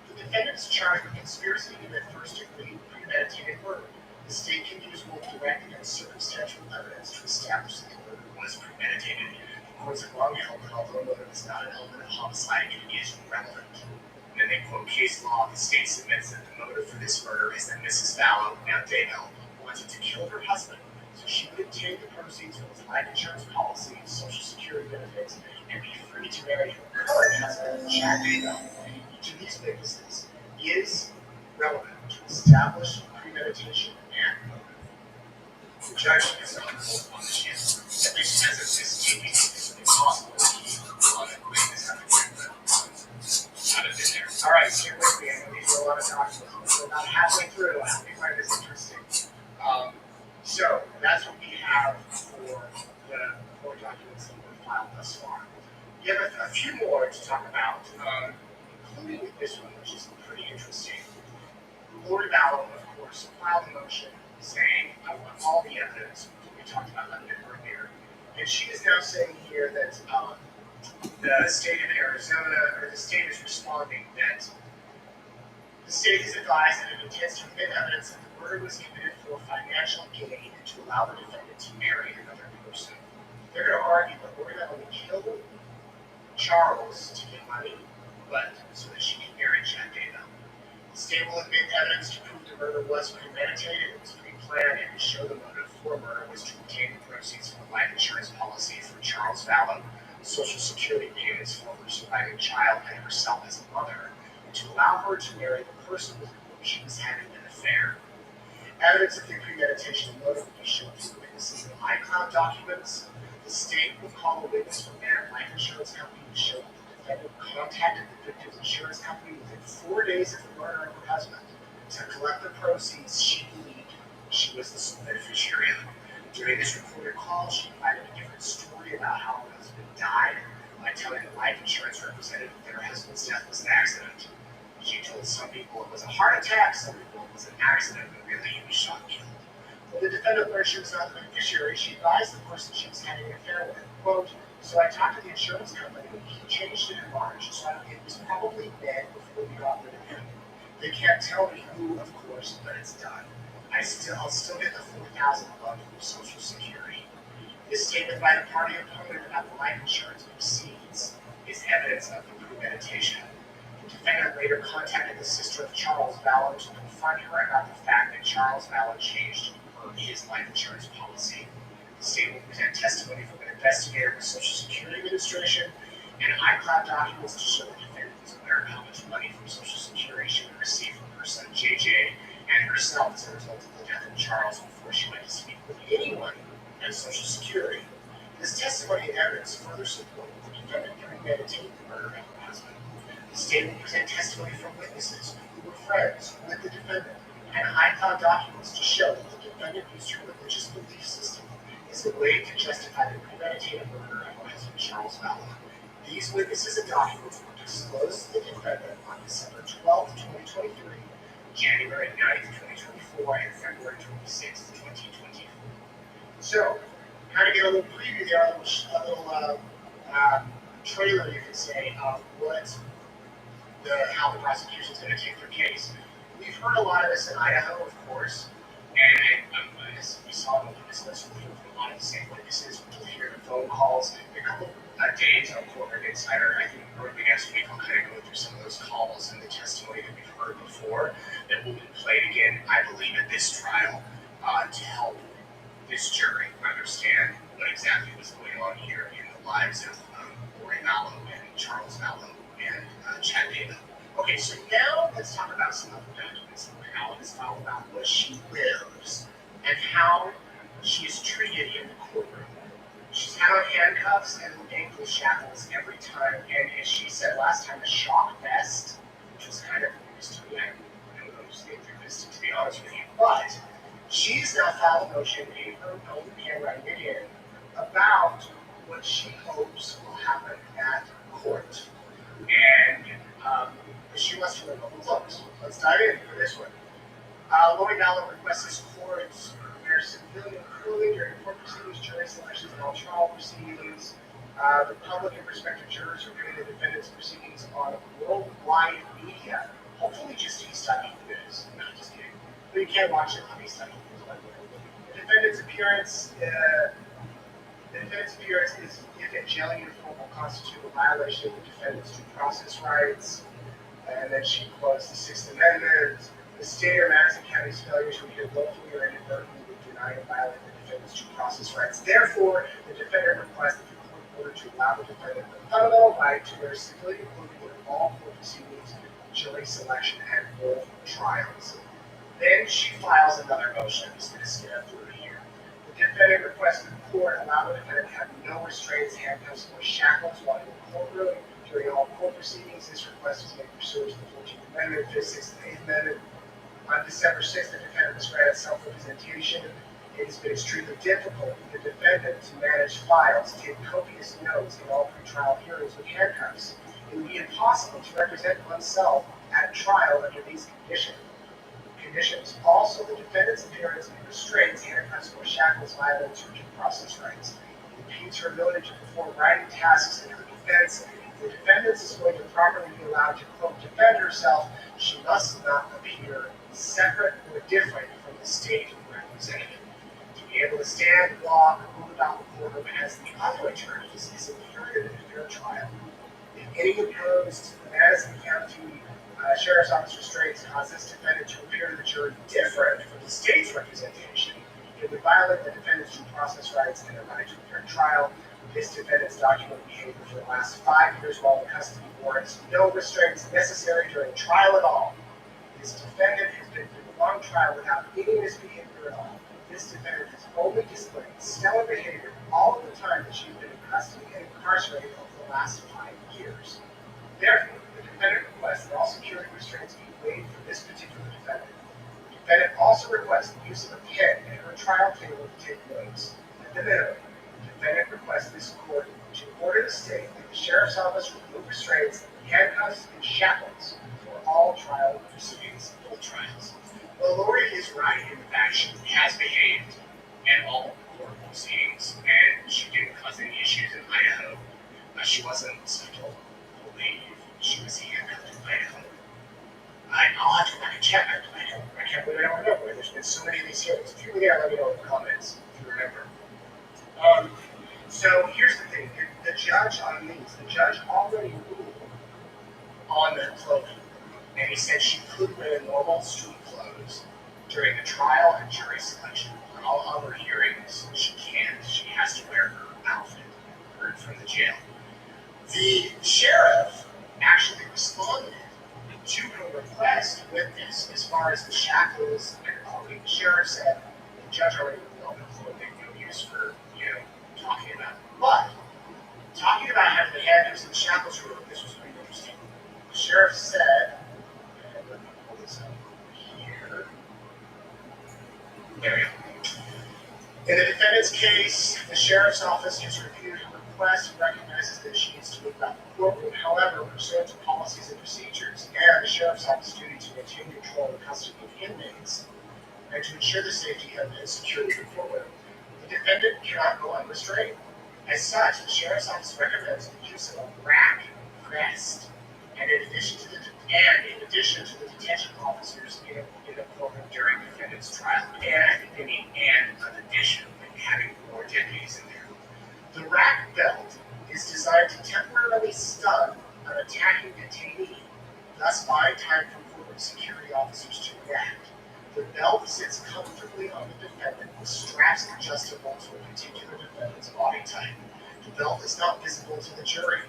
The defendant is charged with conspiracy to commit first-degree premeditated murder. The state can use both direct and circumstantial evidence to establish that the murder was premeditated. The courts have long held that although motive is not an element of homicide, it is relevant. And then they quote case law. The state submits that the motive for this murder is that Mrs. Vallow, now Daybell, wanted to kill her husband so she would obtain the proceeds from his life insurance policy, Social Security benefits, and be free to marry her current husband, Chad Daybell. Each of these witnesses is relevant to establish premeditation and motive. The judge is not on the chance, at least as of this taping, it's impossible to keep on a witness having out of in there. All right, stick with me. I know these are a lot of documents. We're about halfway through. I hope you find this interesting. So that's what we have for the court documents that were filed thus far. We have a few more to talk about, including this one, which is pretty interesting. Lori Vallow, of course, filed a motion saying, I want all the evidence. We talked about that a bit earlier. And she is now saying here that the state of Arizona, or the state is responding that the state has advised that it intends to remit evidence that the murder was committed for financial gain and to allow the defendant to marry another person. They're going to argue that Lori Vallow killed Charles to get money, but so that she can marry Chad Daybell. The state will admit evidence to prove the murder was premeditated, it was pre-planned, and to show the motive for murder was to obtain the proceeds from the life insurance policy for Charles Vallow, Social Security payments for her surviving child and herself as a mother, to allow her to marry the person with whom she was having an affair. Evidence of the premeditation and motive will be shown through witnesses in iCloud documents. The state will call a witness from their life insurance company to show that the defendant contacted the victim's insurance company within 4 days of the murder of her husband to collect the proceeds she believed she was the sole beneficiary of. During this recorded call, she provided a different story about how her husband died by telling the life insurance representative that her husband's death was an accident. She told some people it was a heart attack, some people it was an accident, but really he was shot and killed. When the defendant learned she was not the beneficiary, she advised the person she was having an affair with, quote, so I talked to the insurance company, he changed it in March, so it was probably then before we got rid of him. They can't tell me who, of course, but it's done. I'll still get the $4,000 a month from Social Security. This statement by the party opponent about the life insurance proceeds is evidence of the premeditation. The defendant later contacted the sister of Charles Vallow to confront her about the fact that Charles Vallow changed his life insurance policy. The state will present testimony from an investigator with Social Security Administration and iCloud documents to show the defendant was aware of how much money from Social Security she would receive from her son JJ and herself as a result of the death of Charles before she went to speak with anyone at Social Security. This testimony and evidence further support that the defendant premeditated the murder of her husband. The state will present testimony from witnesses who were friends with the defendant and iCloud documents to show that the defendant used her religious belief system is a way to justify the premeditated murder of my husband Charles Vallon. These witnesses and documents were disclosed to the defendant on December 12, 2023, January 9th, 2024, and February 26th, 2024. So, kind of get a little preview there, a little trailer, you could say, of how the prosecution is going to take their case. We've heard a lot of this in Idaho, of course, and as we saw in the witness list, we heard from a lot of the same witnesses. We'll hear the phone calls. In a couple days on Courtroom Insider, I think early next week, I'll kind of go through some of those calls and the testimony that we've heard before that will be played again, I believe, at this trial to help this jury understand what exactly was going on here in the lives of Lori Mallow and Charles Mallow and Chad David. Okay, so now let's talk about some of the documents that Mallow has filed about what she wears and how she is treated in the courtroom. She's had on handcuffs and ankle shackles every time, and as she said last time, a shock vest, which was kind of news to me. I don't understand through this, to be honest with you, but she's now filed a motion in her own handwriting again about what she hopes will happen at court. And she wants to know a couple books. Let's dive in for this one. Lori Mallow requests this court wear civilian clothing during court proceedings, jury selections, and all trial proceedings. The public and prospective jurors are viewing the defendant's proceedings on worldwide media. Hopefully just East Time News. No, just kidding. But you can't watch it on East Time News. The defendant's appearance is, if in jail uniform, will constitute a violation of the defendant's due process rights. And then she quotes the Sixth Amendment. The state or Madison County's failure to adhere locally or inadvertently would deny and violate the defendant's due process rights. Therefore, the defendant requests that the court order to allow the defendant the fundamental right to wear civilian clothing in all court proceedings, jury selection, and both trials. Then she files another motion. I'm just going to skip through here. The defendant requests that the court allow the defendant to have no restraints, handcuffs, or shackles while in the courtroom during all court proceedings. This request is made pursuant to the 14th Amendment, 5th, 6th, and 8th Amendment. On December 6th, the defendant was granted self-representation. It has been extremely difficult for the defendant to manage files, take copious notes in all pretrial hearings with handcuffs. It would be impossible to represent oneself at trial under these conditions. Also, the defendant's appearance in restraints, handcuffs, or shackles violates her due process rights. It impedes her ability to perform writing tasks in her defense. If the defendant is going to properly be allowed to, quote, defend herself, she must not appear separate or different from the state representative. To be able to stand, walk, or move about the courtroom as the other attorneys is imperative in a fair trial. If any opposed to the Madison County Sheriff's Office restraints cause this defendant to appear to the jury different from the state's representation, it would violate the defendant's due process rights and the right to a fair trial. This defendant's documented behavior for the last 5 years while in custody warrants no restraints necessary during trial at all. This defendant has been through a long trial without any misbehavior at all. This defendant has only displayed stellar behavior all of the time that she's been in custody and incarcerated over the last 5 years. Therefore, the defendant requests that all security restraints be waived for this particular defendant. The defendant also requests the use of a pen at her trial table to take notes. At the minimum, the defendant requests this court to order the state that the Sheriff's Office remove restraints, handcuffs, and shackles for all trial proceedings, full trials. Well, Lori is right in the fact she has behaved at all court proceedings, and she didn't cause any issues in Idaho. She wasn't, I don't believe she was handcuffed in Idaho. I'll have to go back and check. I can't believe I don't remember. There's been so many of these hearings. If you were there, let me know in the comments if you remember. So here's the thing. The judge already ruled on the clothing. And he said she could wear normal street clothes during the trial and jury selection. On all other hearings, she can't. She has to wear her outfit heard from the jail. The sheriff actually responded to her request with this as far as the shackles and clothing. The sheriff said the judge already ruled on the clothing, no use for, talking about it. But talking about having the handcuffs and the shackles removed, this was pretty interesting. The sheriff said, and let me pull this up here. There we go. In the defendant's this case, the sheriff's office has reviewed her request and recognizes that she needs to move out of the courtroom. However, pursuant to policies and procedures and the sheriff's office duty to maintain control and custody of inmates and to ensure the safety and security of the courtroom, the defendant cannot go unrestrained. As such, the sheriff's office recommends the use of a rack vest, and in addition to the detention officers in the courtroom during the defendant's trial, and I think they mean and an addition, like having more deputies in there. The rack belt is designed to temporarily stun an attacking detainee, thus buying time for courtroom security officers to react. The belt sits comfortably on the defendant with straps adjustable to a particular defendant's body type. The belt is not visible to the jury.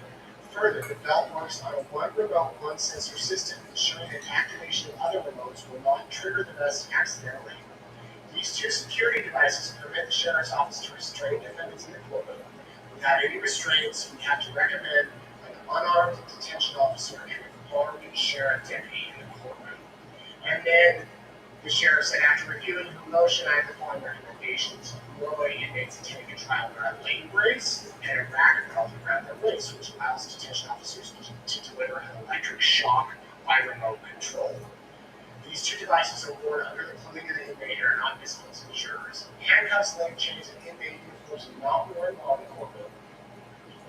Further, the belt works on a one remote, one sensor system, ensuring that activation of other remotes will not trigger the vest accidentally. These two security devices permit the sheriff's office to restrain defendants in the courtroom. Without any restraints, we have to recommend an unarmed detention officer and an armed sheriff deputy in the courtroom. And then the sheriff said, after reviewing the motion, I have the following recommendations. Normally, inmates attending a trial wear a leg brace and a rack belt around their waist, which allows detention officers to deliver an electric shock by remote control. These two devices are worn under the clothing of the inmate and are not visible to the jurors. Handcuffs, leg chains, and inmate uniforms are not worn while in the courtroom.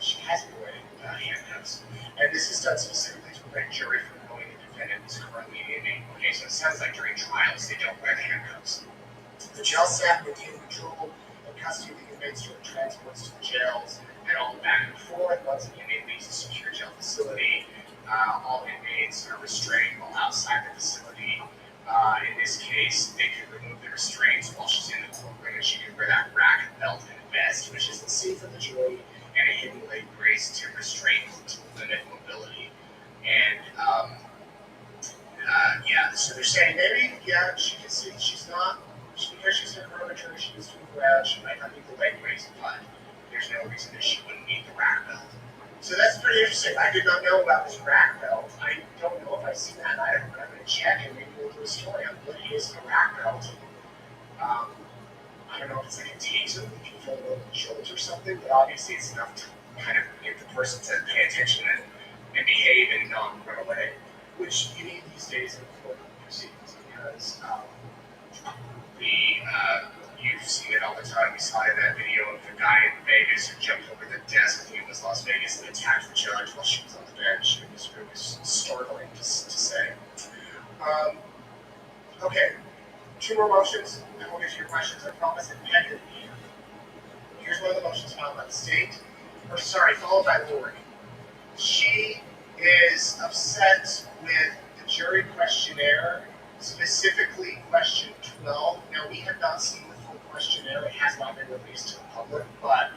She hasn't been wearing handcuffs. And this is done specifically to prevent jury from knowing the defendant is currently an inmate. Okay, so it sounds like during trials they don't wear the handcuffs. The jail staff maintain control and custody of the inmates during transports to the jails and all the back and forth. Once an inmate leaves a secure jail facility, all inmates are restrained while outside the facility. In this case, they could remove the restraints while she's in the courtroom, and she could wear that rack belt and vest, which isn't seen from the jury, and a hidden leg brace to restrain to limit mobility. And so they're saying maybe, she can see because she's in her jury, she needs to move around, she might not need the leg brace, but there's no reason that she wouldn't need the rack belt. So that's pretty interesting. I did not know about this rack belt. I don't know if I've seen that item, but I'm going to check and maybe we'll do a story on what is a rack belt. I don't know if it's like a taser, if you feel a little jolt or something, but obviously it's enough to kind of get the person to pay attention and behave and not run away, which you need these days in court proceedings because you've seen it all the time. We saw it in that video of the guy in Vegas who jumped over the desk. I think it was Las Vegas and attacked the judge while she was on the bench. It was startling to say. Okay, two more motions, and we'll get to your questions. I promise. And here's one of the motions filed by the state. Followed by Lori. She is upset with the jury questionnaire, specifically question 12. Now, we have not seen the full questionnaire. It has not been released to the public, but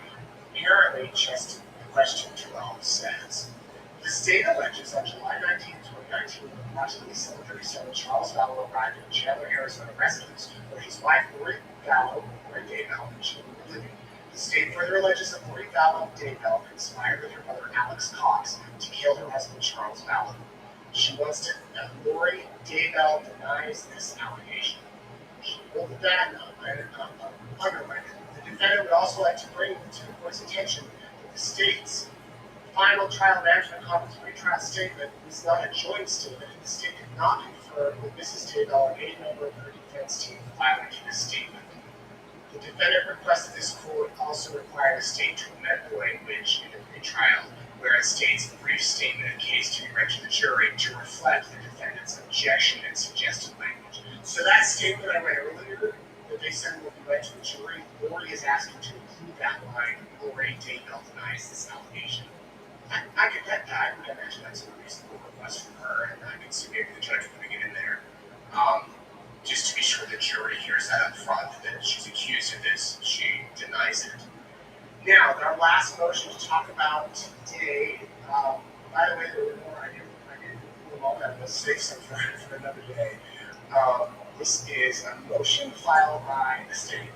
apparently just question 12 says, the state alleges on July 19, 2019, when approximately 7:37, Charles Vallow arrived at a Chandler, Arizona residence where his wife, Lori Vallow, or Daybell, and children were living. The state further alleges that Lori Vallow Daybell conspired with her mother, Alex Cox, to kill her husband, Charles Vallow. She wants to, Lori Daybell denies this allegation. She pulled that underlined it. The defendant would also like to bring to the court's attention that the state's final trial management conference pre-trial statement was not a joint statement, and the state did not confirm with Mrs. Daybell or any member of her defense team filing this statement. The defendant requested this court also require the state to amend the language in the pre-trial where it states a brief statement of case to be read to the jury to reflect the defendant's objection and suggested language. So that statement I read earlier that they said will be read to the jury, Lori is asking to include that line, Lori Daybell denies this allegation. I could get that. I would imagine that's a reasonable request from her, and I could see maybe the judge putting it in there. Just to be sure the jury hears that up front, that she's accused of this, she denies it. Now, our last motion to talk about today, by the way, there were more, I didn't pull them all out, let's save some for another day. This is a motion filed by the state.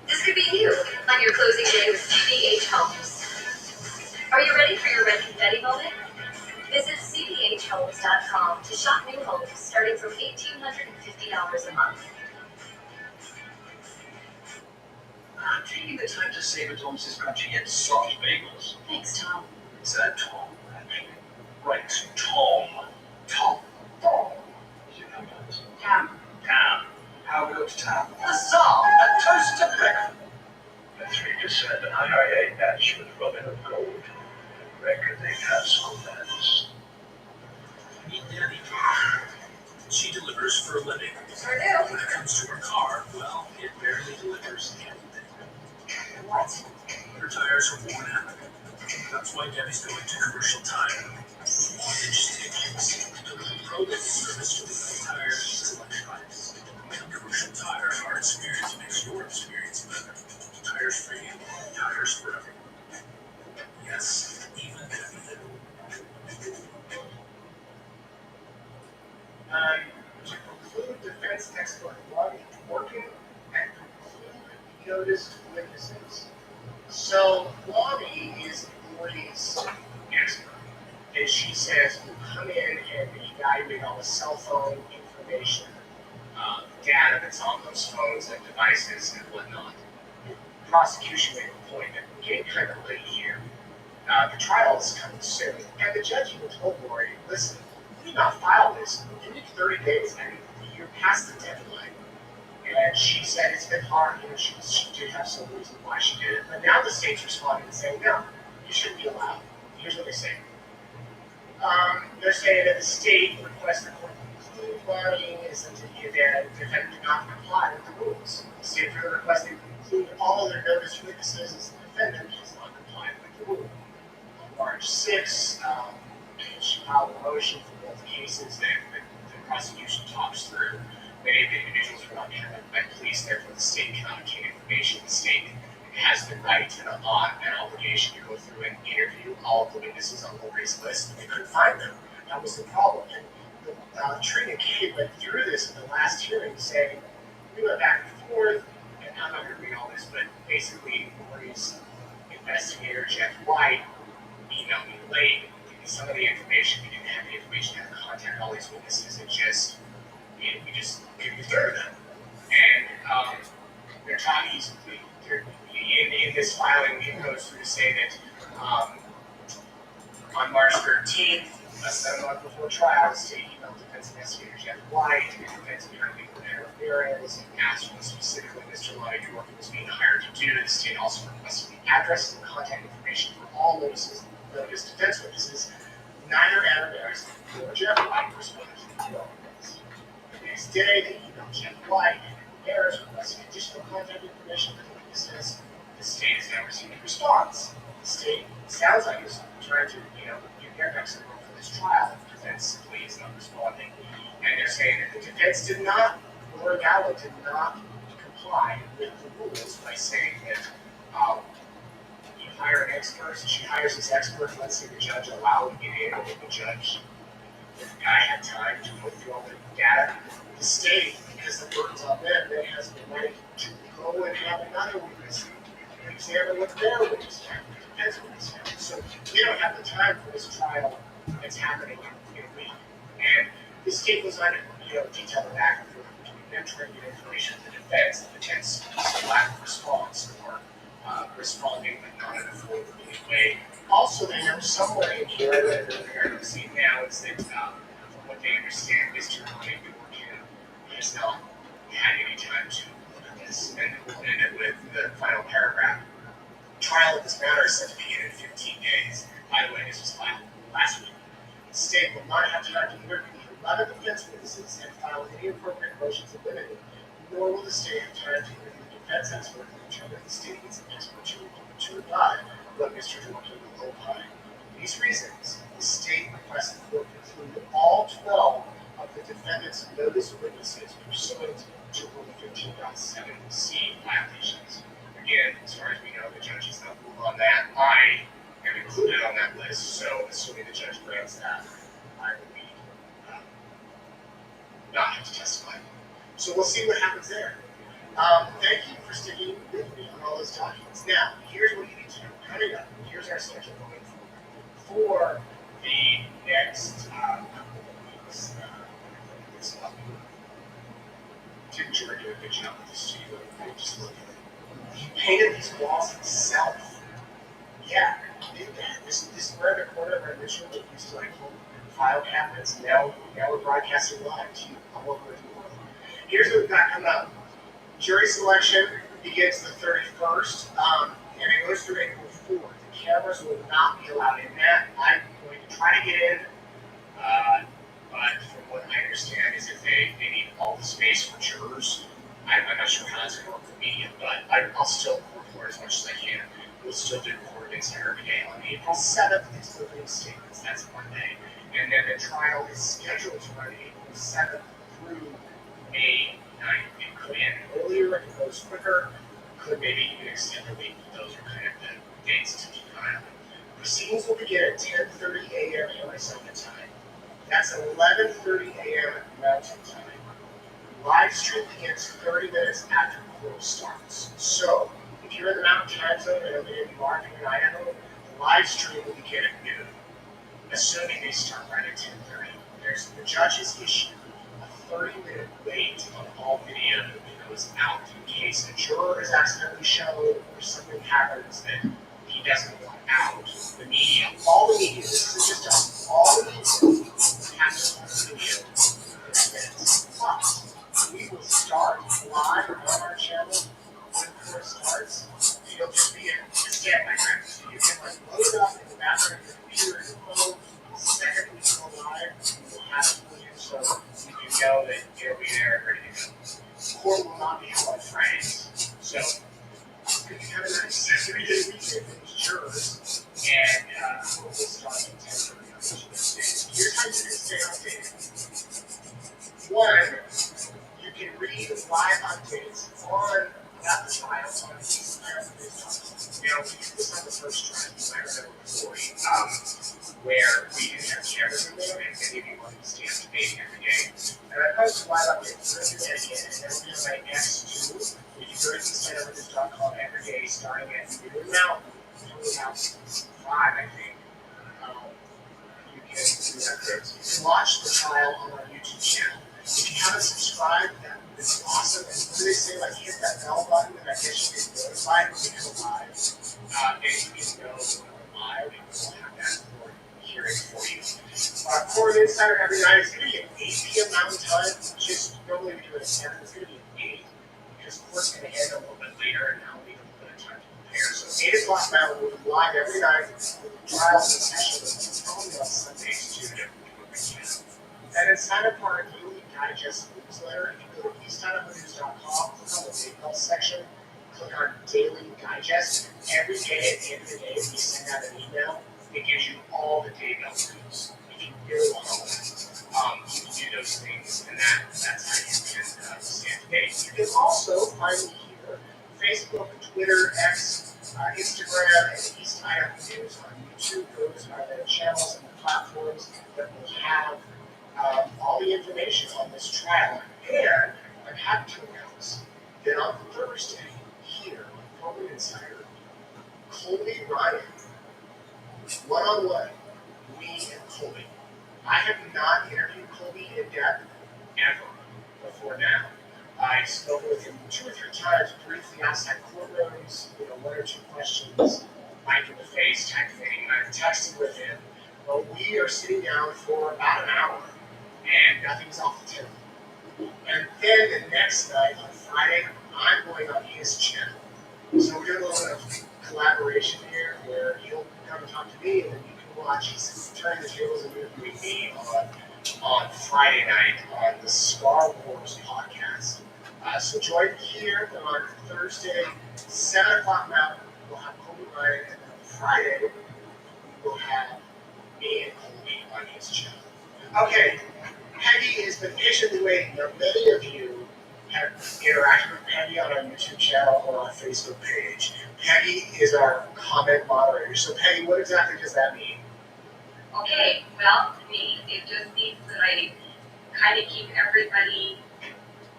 This could be you on your closing day with CBH Homes. Are you ready for your red confetti moment? Visit cbhhomes.com to shop new homes starting from $1,850 a month. for taking the time to savor Tom's crunchy yet soft bagels. Thanks, Tom. Is that Tom, actually? Right, Tom. Tom. Humanimals. Tom. Town. How we go to town? Huzzah! A toast to breakfast. A 3% IRA match with Robin of Gold. Reckon they have some plans. Meet Debbie. She delivers for a living. Sure do. When it comes to her car, well, it barely delivers anything. What? Her tires are worn out. That's why Debbie's going to Commercial Tire. Delivering pro-level service to the tires to electronics. Commercial Tire, our experience makes your experience better. Tires for you, tires for everyone. Yes, even Debbie. To conclude defense expert one, working and conclude noticed witnesses. So Lonnie is Lori's expert, and she says you come in and evaluate all the cell phone information, data that's on those phones and devices and whatnot. The prosecution made a point that we're getting kind of late here. The trial is coming soon, and the judge even told Lori, listen, we did not file this. Give me 30 days, and you're past the deadline. And she said it's been hard, she did have some reason why she did it. But now the state's responding and saying, no, you shouldn't be allowed. Here's what they say. They're saying that the state requests the court to include Lonnie is that the defendant did not comply with the rules. The state further requests to include all other noticed witnesses as the defendant has not complied with the rule. On March 6th, she filed a motion for both cases that the prosecution talks through. Many of the individuals were not handled by police, therefore the state cannot obtain information. The state has the right and an obligation to go through and interview all of the witnesses on Lori's list. They couldn't find them. That was the problem. And Trina Kate went through this in the last hearing saying, we went back and forth, and I'm not going to read all this, but basically Lori's investigator, Jeff White, emailed me late. Some of the information, we didn't have the information how to contact all these witnesses, and we just couldn't through them. And they're talking, in this filing, it goes through to say that on March 13th, less than a month before trial, the state emailed defense investigator Jeff White and defense attorney Ramirez and asked what specifically Mr. Lonnie Dworkin was being hired to do. The state also requested the addresses and contact information for all noticed defense witnesses. Neither Ramirez nor Jeff White responded to the email request. The next day, they emailed Jeff White and Ramirez requesting additional contact information for the witnesses. The state has now received a response. The state sounds like it's trying to, get their ducks in a row for this trial. The defense simply is not responding. And they're saying that the defense did not, Laura Gallo did not comply with the rules by saying that you hire an expert, so she hires this expert, let's say the judge allowed to get in, and the judge, the guy had time to go through all the data. The state, because the burden's on them, then has the right to go and have another witness examine what their witness found, the defense witness found. So they don't have the time for this trial that's happening in a week. And the state was on, detail the back and forth between them trying to get information from the defense, the defense lack of response, or responding but not in a forward-looking way. Also, they know somewhere in here that they're seeing now is that, from what they understand, Mr. Lonnie Dworkin has not had any time to look at this. And we'll end it with the final paragraph. Trial of this matter is set to begin in 15 days. By the way, this was filed last week. The state will not have time to interview 11 defense witnesses and file any appropriate motions of limited, nor will the state have time to interview the defense expert and determine if the state needs an expert to rebut what Mr. Dworkin will opine. For these reasons, the state requests the court conclude all 12 of the defendant's notice witnesses pursuant to Rule 15.7c violations. Again, as far as we know, the judge has not ruled on that. I am included on that list, so assuming the judge grants that, I will be not have to testify. So we'll see what happens there. Thank you for sticking with me on all those documents. Now, here's what you need to know. Coming up, here's our schedule going forward. For the next couple of weeks, Tim Jordan did a good job with this studio. I just look at it. He painted of our ritual that used to like hold file cabinets. Now we're broadcasting live to you all over the world. Here's what we've got coming up. Jury selection begins the 31st, and it goes through April 4th. The cameras will not be allowed in that. I'm going to try to get in, but from what I understand is if they need all the space for jurors, I'm not sure how that's going to work for media, but I'll still report as much as I can. We'll still do court inside every day. On April 7th is the opening statements. That's Monday. And then the trial is scheduled to run April 7th through May 9th. It could end earlier, if it goes quicker, could maybe even extend the week. Those are kind of the dates to keep an eye on. Proceedings will begin at 10:30 a.m. Arizona time. That's 11:30 a.m. Mountain time. Live stream begins 30 minutes after court starts. So, if you're in the Mountain Time Zone and you are in Idaho, the live stream will begin at noon, assuming they start right at 10:30. There's the judges issue a 30-minute wait on all video that goes out in case a juror is accidentally shown or something happens that he doesn't want out. The media, all the media, this is just us, all the media has to watch the video in 30 minutes. But we will start live on our channel when court starts. It'll just be a standby time. So you can like load it up in the background of your computer and your phone. The second we go live, we will have it for you so you can know that it'll be there ready to go. Court will not be held on Fridays. So it's going to be kind of nice 3-day weekend for these jurors. And court will start at 10:30 on Tuesday. Here's how you can stay updated. One, you can read live updates about the trial on Peace the Dudes Jaway. Now, we did this on the first trial, you might remember before, where we didn't have cameras in there, and many of you wanted to stay up to date every day. And I posted live updates, so if you're again, and then we have my X2, you can go to PeaceTheDudes.com every day, starting at noon now, until about 5, I think. You can do that there. You can watch the trial on our YouTube channel. If you haven't subscribed, it's awesome. And when they say, like, hit that bell button, and I guess you get notified when we go live. And you can know when we're live, and we'll have that for hearing for you. Court Insider every night is going to be at 8 p.m. Mountain Time. Just normally we do it at 7. It's going to be at 8 because court's going to end a little bit later, and now we need a little bit of time to prepare. So 8 o'clock Mountain, we'll be live every night with the trials and sessions, probably on Sundays too, to and then sign up for our daily digest newsletter. If you go to PeaceTheDudes.com, click on the Daybell section, click on Daily Digest. Every day at the end of the day, we send out an email that gives you all the Daybell news. If you really want all that, you can do those things, and that's how you can stay up to date. You can also find me here, Facebook, Twitter, X, Instagram, and East Idaho News on YouTube. Those are the channels and the platforms that will have all the information on this trial. And I'm happy to announce that on Thursday, here on Court Insider, Colby Ryan, one-on-one, me and Colby. I have not interviewed Colby in depth ever before now. I spoke with him 2 or 3 times briefly outside courtrooms, 1 or 2 questions, mic in the face type thing. I've texted with him, but we are sitting down for about an hour. And nothing's off the table. And then the next night, on Friday, I'm going on his channel. So we're doing a little bit of collaboration here where he'll come and talk to me, and then you can watch. He's turning the tables and interviewing me on Friday night on the Star Wars podcast. So join me here on Thursday, 7 o'clock Mountain. We'll have Colby Ryan, and then on Friday, we'll have me and Colby on his channel. Okay. Peggy has been patiently waiting. Now, many of you have interacted with Peggy on our YouTube channel or our Facebook page. Peggy is our comment moderator. So, Peggy, what exactly does that mean? Okay, well, to me, it just means that I kind of keep everybody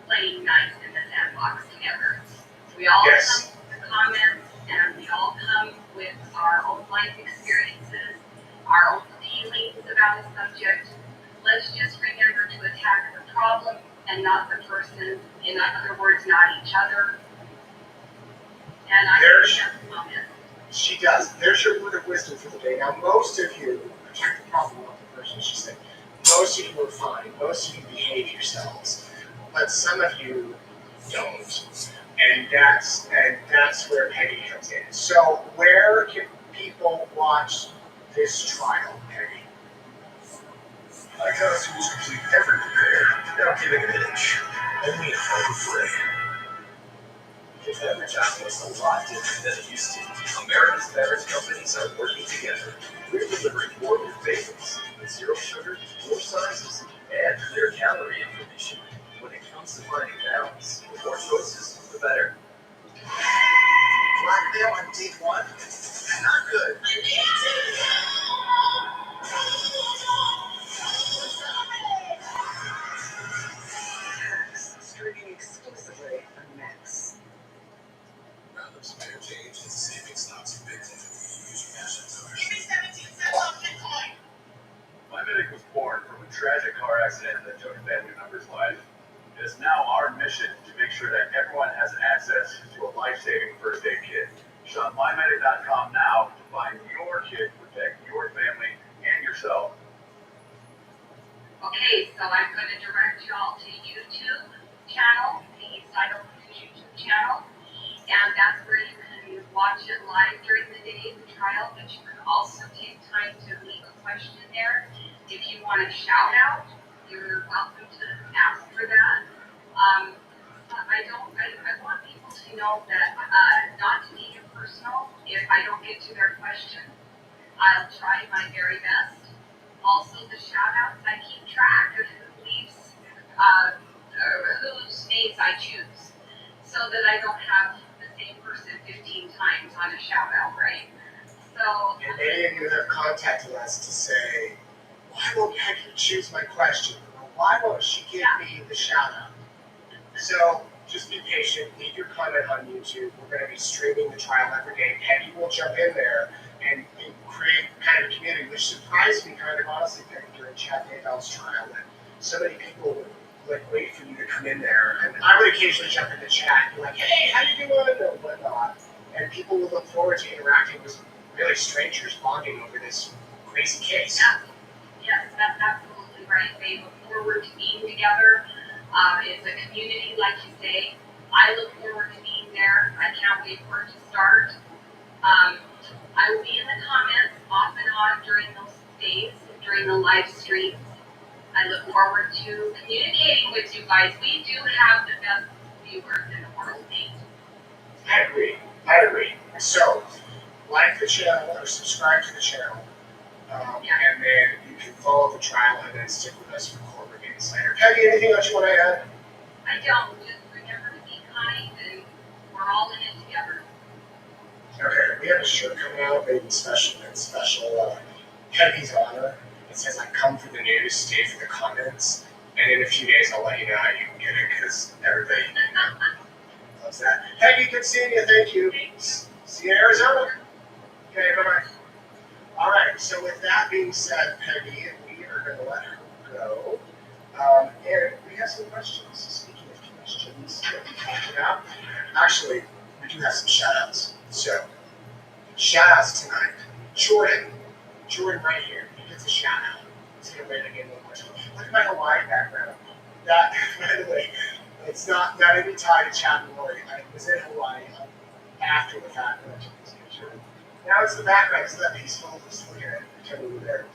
playing nice in the sandbox together. We all come with the comments, and we all come with our own life experiences, our own feelings about the subject. Let's just remember to attack the problem and not the person. In other words, not each other. And I think that's a comment. She does. There's your word of wisdom for the day. Now, most of you problem with the person. She said, most of you are fine. Most of you behave yourselves, but some of you don't. And that's where Peggy comes in. So where can people watch this trial, Peggy? My costumes complete everywhere, without giving an inch. Only home free. This beverage outlet is a lot different than it used to. America's beverage companies are working together. We're delivering more of your favorites with zero sugar, more sizes, and clear calorie information. When it comes to finding balance, the more choices, the better. Blackmail on date one? Not good. Streaming exclusively on Max. Roundups fair change and saving stocks in Bitcoin. Use your cash app card. Give me 17 cents off Bitcoin. My medic was born from a tragic car accident that took a family member's life. It is now our mission to make sure that everyone has access to a life-saving first aid kit. Shop mymedic.com now to find your kit to protect your family and yourself. Okay, so I'm going to direct y'all to YouTube channel, the Psychedelic Aire YouTube channel, and that's where you can watch it live during the day of the trial, but you can also take time to leave a question there. If you want a shout out, you're welcome to ask for that. I want people to know that not to be impersonal. If I don't get to their question, I'll try my very best. Also, the shout outs, I keep track of who leaves, whose names I choose, so that I don't have the same person 15 times on a shout out, right? So, And many of you have contacted us to say, why won't Peggy choose my question? Or why won't she give me the shout out? So just be patient, leave your comment on YouTube. We're going to be streaming the trial every day. Peggy will jump in there and create kind of a community, which surprised me kind of honestly, Peggy, during Chad Daybell's trial, that so many people would like wait for you to come in there. And I would occasionally jump in the chat and be like, hey, how you doing? Or whatnot. And people would look forward to interacting with really strangers bonding over this crazy case. yes, that's absolutely right. They look forward to being together. It's a community, like you say. I look forward to being there. I can't wait for it to start. I will be in the comments off and on during those days, during the live streams. I look forward to communicating with you guys. We do have the best viewers in the world, Nate. I agree. So, like the channel or subscribe to the channel, and then you can follow the trial and then stick with us for Corporate Insider. Peggy, anything else you want to add? I don't. Just remember to be kind, and we're all in it together. Okay, we have a shirt coming out, maybe special Peggy's honor. It says, I come for the news, stay for the comments. And in a few days, I'll let you know how you can get it, because everybody loves that. Peggy, good seeing you. Thank you. See you in Arizona. Okay, bye-bye. All right, so with that being said, Peggy, we are going to let her go. And we have some questions. Speaking of questions that we talked about, actually, we do have some shout-outs. So, shout-outs tonight. Jordan right here, he gets a shout-out. He's going to wait again one more time. Look at my Hawaii background. That, by the way, it's not any tie to Chad and Lori. I was in Hawaii after the fact when I took this picture. Now it's the background, it's that peaceful. Just look at it, pretend we were there.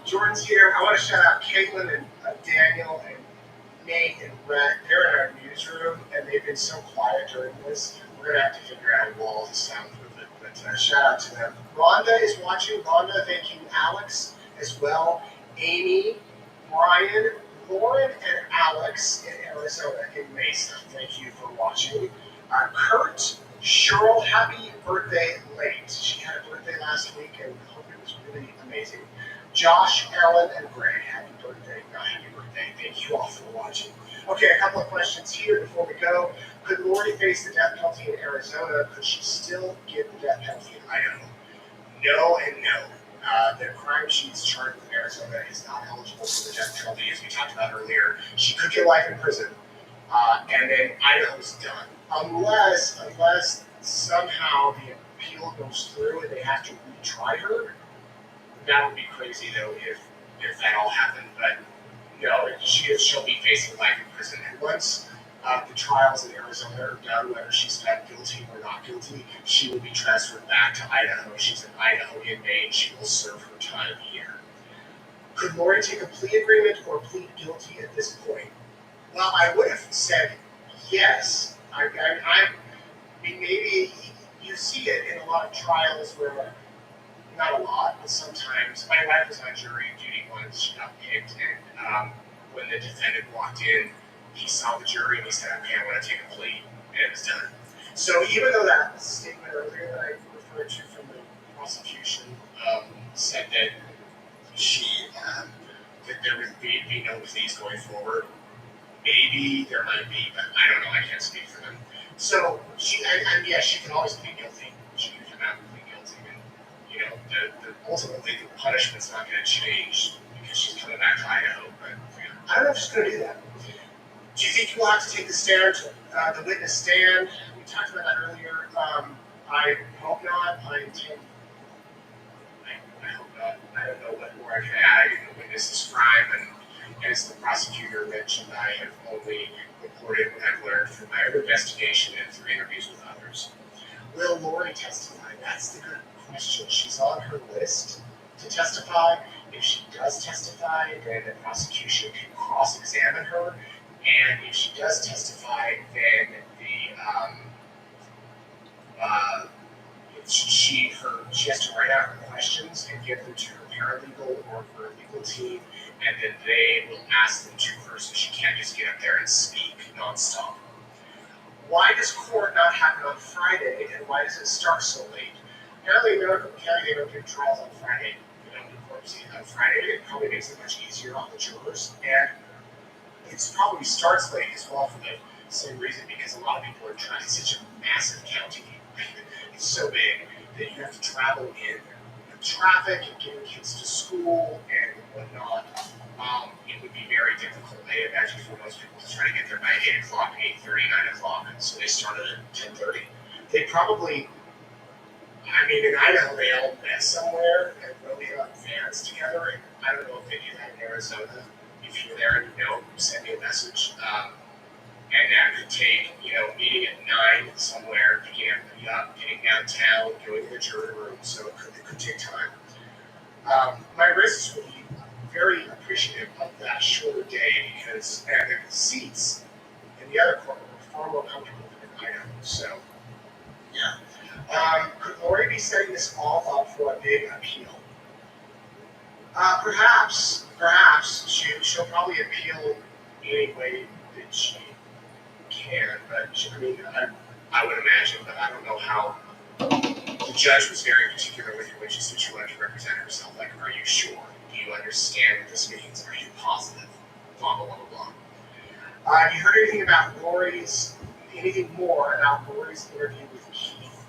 Jordan's here. I want to shout out Caitlin and Daniel and Nate and Brett. They're in our newsroom, and they've been so quiet during this. We're going to have to figure out a wall to soundproof it, but shout out to them. Rhonda is watching. Rhonda, thank you. Alex as well. Amy, Brian, Lauren, and Alex in Arizona, in Mesa. Thank you for watching. Kurt, Cheryl, happy birthday late. She had a birthday last week, and I hope it was really amazing. Josh, Ellen, and Greg, happy birthday. Happy birthday. Thank you all for watching. Okay, a couple of questions here before we go. Could Lori face the death penalty in Arizona? Could she still get the death penalty in Idaho? No and no. The crime she's charged with in Arizona is not eligible for the death penalty, as we talked about earlier. She could get life in prison, and then Idaho's done. Unless somehow the appeal goes through and they have to retry her, that would be crazy though if that all happened. But no, she'll be facing life in prison. And once the trials in Arizona are done, whether she's found guilty or not guilty, she will be transferred back to Idaho. She's an Idaho inmate. She will serve her time here. Could Lori take a plea agreement or plead guilty at this point? Well, I would have said yes. I mean, maybe you see it in a lot of trials where, not a lot, but sometimes. My wife was on jury duty once. She got picked, and when the defendant walked in, he saw the jury and he said, "Okay, I want to take a plea," and it was done. So even though that statement earlier that I referred to from the prosecution said that that there would be no pleas going forward, maybe there might be, but I don't know. I can't speak for them. So she can always plead guilty. She can come out and plead guilty, and ultimately the punishment's not going to change because she's coming back to Idaho. But I don't know if she's going to do that. Do you think you will have to take the stand, the witness stand? We talked about that earlier. I hope not. I hope not. I don't know what more I can add. I didn't witness this crime, and as the prosecutor mentioned, I have only reported what I've learned from my own investigation and through interviews with others. Will Lori testify? That's the good question. She's on her list to testify. If she does testify, then the prosecution can cross-examine her. And if she does testify, then she has to write out her questions and give them to her paralegal or her legal team, and then they will ask them to her, so she can't just get up there and speak nonstop. Why does court not happen on Friday, and why does it start so late? Apparently in Maricopa County, they don't do trials on Friday. They don't do court proceedings on Friday. It probably makes it much easier on the jurors, and it probably starts late as well for the same reason, because a lot of people are trying. It's such a massive county. It's so big that you have to travel in traffic and getting kids to school and whatnot. It would be very difficult, I imagine, for most people to try to get there by 8 o'clock, 8:30, 9 o'clock. So they started at 10:30. They probably, in Idaho, they all met somewhere and rode on vans together. And I don't know if they do that in Arizona. If you're there and you know, send me a message. And that could take, meeting at 9 somewhere, picking everybody up, getting downtown, going to the jury room. So it could take time. My wrists would be very appreciative of that shorter day because the seats in the other courtroom were far more comfortable than in Idaho. So, yeah. Could Lori be setting this all up for a big appeal? Perhaps she'll probably appeal any way that she can, but I would imagine, but I don't know how. The judge was very particular with her when she said she wanted to represent herself. Like, are you sure? Do you understand what this means? Are you positive? Blah, blah, blah, blah, blah. Have you heard anything more about Lori's interview with Keith?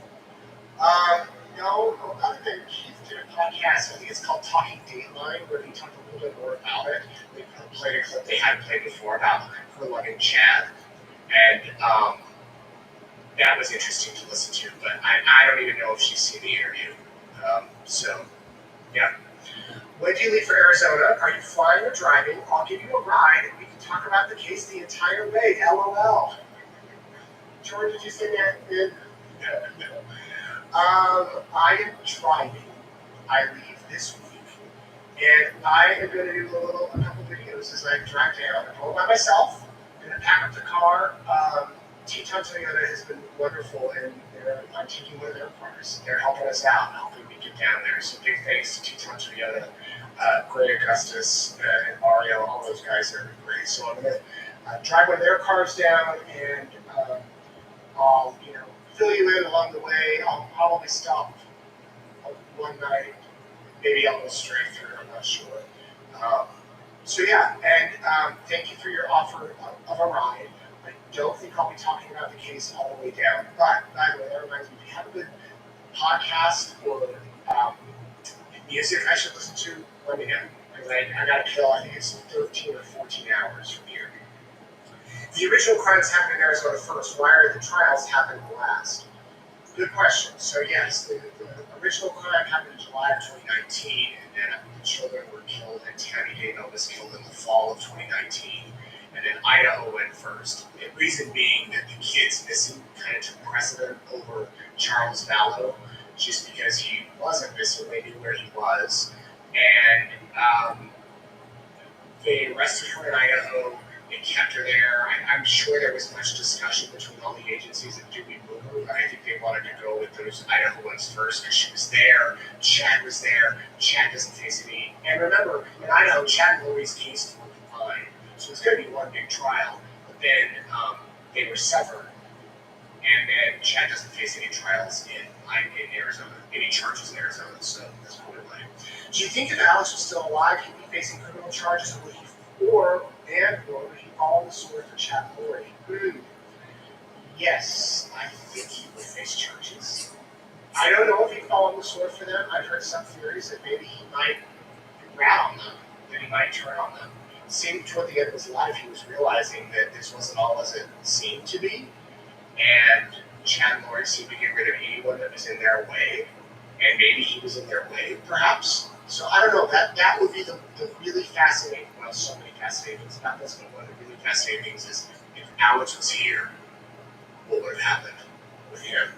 No, other than Keith did a podcast, I think it's called Talking Dateline, where he talked a little bit more about it. They played a clip they hadn't played before about her loving Chad. And that was interesting to listen to, but I don't even know if she's seen the interview. Yeah. When do you leave for Arizona? Are you flying or driving? I'll give you a ride, and we can talk about the case the entire way. LOL. George, did you say that? No. I am driving. I leave this week, and I am going to do a couple videos as I drive down. I'm all by myself. I'm going to pack up the car. Teton Toyota has been wonderful, and I'm taking one of their cars. They're helping us out, helping me get down there. So big thanks to Teton Toyota, Greg Augustus, and Mario. All those guys are great. So I'm going to drive one of their cars down, and I'll fill you in along the way. I'll probably stop one night. Maybe I'll go straight through. I'm not sure. And thank you for your offer of a ride. I don't think I'll be talking about the case all the way down. But, by the way, that reminds me, if you have a good podcast or music I should listen to, let me know. Because I got to kill, I think it's 13 or 14 hours from here. The original crimes happened in Arizona first. Why are the trials happening last? Good question. So, yes, the original crime happened in July of 2019, and then the children were killed, and Tammy Daybell was killed in the fall of 2019, and then Idaho went first. The reason being that the kids missing kind of took precedent over Charles Vallow, just because he wasn't missing, they knew where he was, and they arrested her in Idaho. They kept her there. I'm sure there was much discussion between all the agencies of do we move her, but I think they wanted to go with those Idaho ones first because she was there. Chad was there. Chad doesn't face any. And remember, in Idaho, Chad and Lori's cases were combined, so it's going to be one big trial. But then they were severed, and then Chad doesn't face any trials in Arizona, any charges in Arizona. So that's probably why. Do you think if Alex was still alive, he'd be facing criminal charges, or would he fall on the sword for Chad and Lori? Yes, I think he would face charges. I don't know if he'd fall on the sword for them. I've heard some theories that maybe he might rat on them, that he might turn on them. It seemed toward the end of his life he was realizing that this wasn't all as it seemed to be, and Chad and Lori seemed to get rid of anyone that was in their way, and maybe he was in their way, perhaps. So I don't know, that would be the really fascinating, well, so many fascinating things about this, but one of the really fascinating things is if Alex was here, what would have happened with him?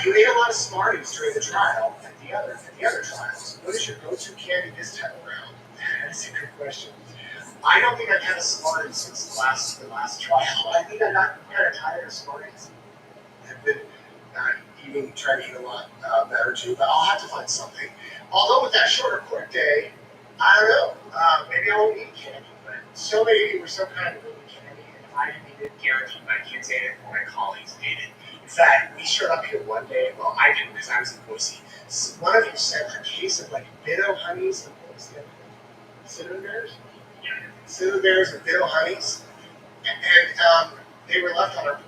You ate a lot of Smarties during the trial and the other trials. What is your go-to candy this time around? That's a good question. I don't think I've had a Smartie since the last trial. I think I got kind of tired of Smarties. I've been trying to eat a lot better too, but I'll have to find something. Although with that shorter court day, I don't know, maybe I won't eat candy, but so many of you were so kind to bring me candy, and if I didn't eat it, guaranteed my kids ate it or my colleagues ate it. In fact, we showed up here one day, well, I didn't because I was in Boise. One of you sent a case of like Bitto honeys, and what was the other one? Cinnamon bears? Yeah. Cinnamon bears and Bitto honeys, and they were left on our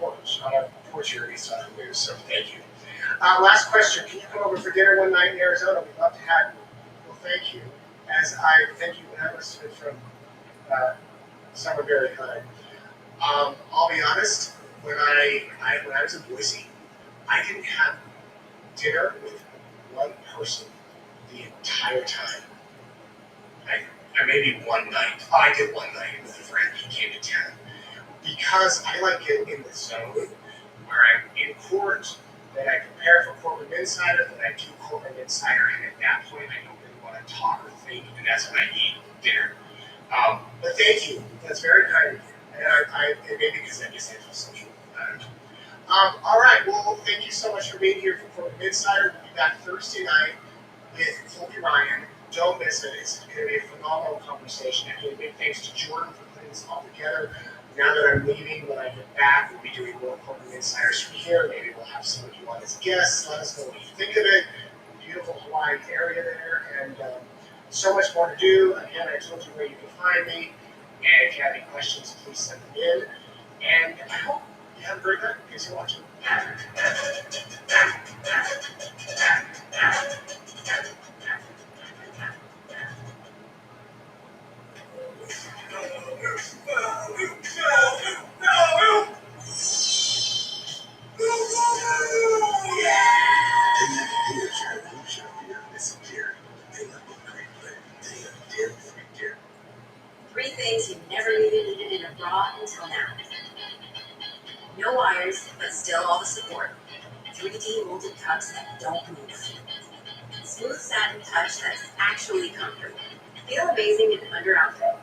porch here at East Southern News, so thank you. Last question, can you come over for dinner one night in Arizona? We'd love to have you. Well, thank you. As I thank you when I listened from someone very kind. I'll be honest, when I was in Boise, I didn't have dinner with one person the entire time. I maybe one night. Oh, I did one night with a friend. He came to town. Because I like it in the zone where I'm in court, then I prepare for Courtroom Insider, then I do Courtroom Insider, and at that point I don't really want to talk or think, and that's when I eat dinner. But thank you. That's very kind of you. And maybe because I just have a social attitude. All right, well, thank you so much for being here for Courtroom Insider. We'll be back Thursday night with Colby Ryan. Don't miss it. It's going to be a phenomenal conversation. And a big thanks to Jordan for putting this all together. Now that I'm leaving, when I get back, we'll be doing more Courtroom Insiders from here. Maybe we'll have some of you on as guests. Let us know what you think of it. Beautiful Hawaii area there, and so much more to do. Again, I told you where you can find me. And if you have any questions, please send them in. And I hope you have a great night. Thanks for watching. Three things you never knew you needed in a bra until now. No wires, but still all the support. 3D molded cups that don't move. Smooth satin touch that's actually comfortable. Feel amazing in an under outfit.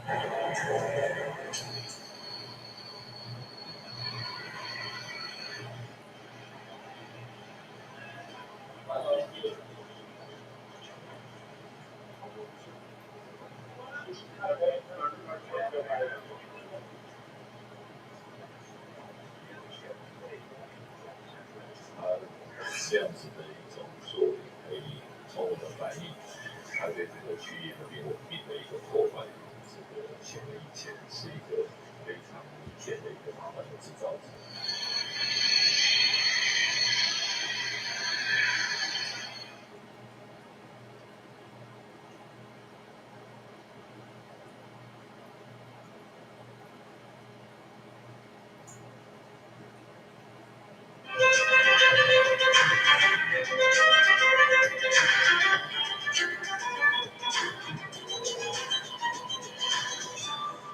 这样子的一种作为，可以从我们反映它对这个区域和平稳定的一个破坏，这个显而易见是一个非常明显的一个麻烦的制造者。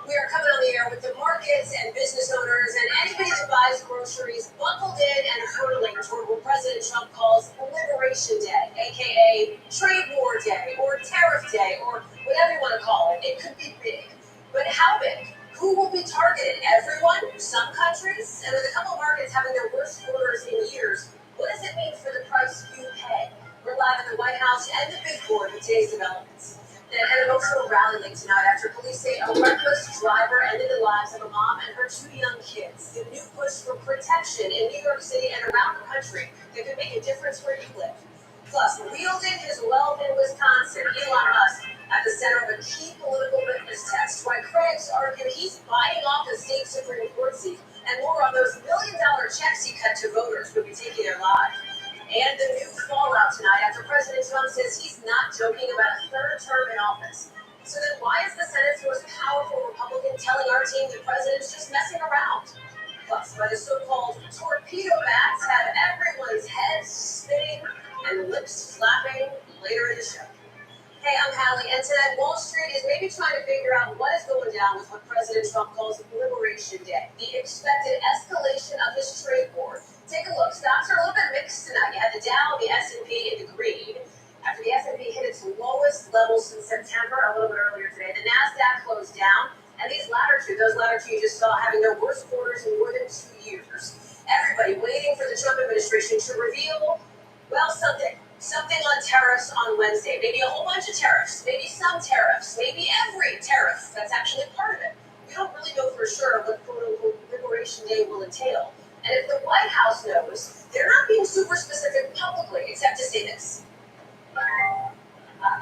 We are coming on the air with the markets and business owners and anybody that buys groceries buckled in and hurtling toward what President Trump calls Liberation Day, aka Trade War Day, or Tariff Day, or whatever you want to call it. It could be big. But how big? Who will be targeted? Everyone? Some countries? And with a couple markets having their worst quarters in years, what does it mean for the price you pay? We're live at the White House and the big board with today's developments. An emotional rally late tonight after police say a reckless driver ended the lives of a mom and her 2 young kids. The new push for protection in New York City and around the country that could make a difference where you live. Plus, wielding his wealth in Wisconsin, Elon Musk at the center of a key political litmus test. While critics argue he's buying off the state Supreme Court seat, and more on those million-dollar checks he cut to voters could be taking their lives. And the new fallout tonight after President Trump says he's not joking about a third term in office. So then why is the Senate's most powerful Republican telling our team the president's just messing around? Plus, why the so-called torpedo bats have everyone's heads spinning and lips flapping later in the show. Hey, I'm Hallie, and tonight Wall Street is maybe trying to figure out what is going down with what President Trump calls Liberation Day, the expected escalation of his trade war. Take a look. Stocks are a little bit mixed tonight. You had the Dow, the S&P, and the green. After the S&P hit its lowest level since September, a little bit earlier today, the NASDAQ closed down, and those latter two you just saw having their worst quarters in more than 2 years. Everybody waiting for the Trump administration to reveal, well, something on tariffs on Wednesday. Maybe a whole bunch of tariffs, maybe some tariffs, maybe every tariff that's actually part of it. We don't really know for sure what quote-unquote Liberation Day will entail. And if the White House knows, they're not being super specific publicly, except to say this.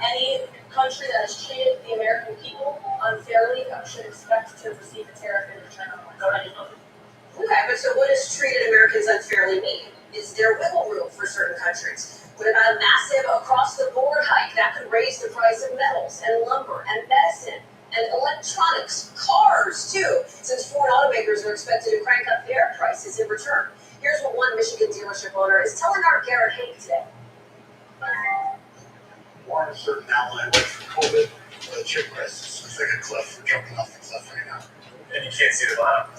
Any country that has treated the American people unfairly should expect to receive a tariff in return. Okay, but so what does treated Americans unfairly mean? Is there wiggle room for certain countries? What about a massive across-the-board hike that could raise the price of metals and lumber and medicine and electronics, cars too, since foreign automakers are expected to crank up their prices in return? Here's what one Michigan dealership owner is telling our Garrett Haig today. We're on a certain outline away from COVID, where the chip crisis looks like a cliff. We're jumping off the cliff right now. And you can't see the bottom.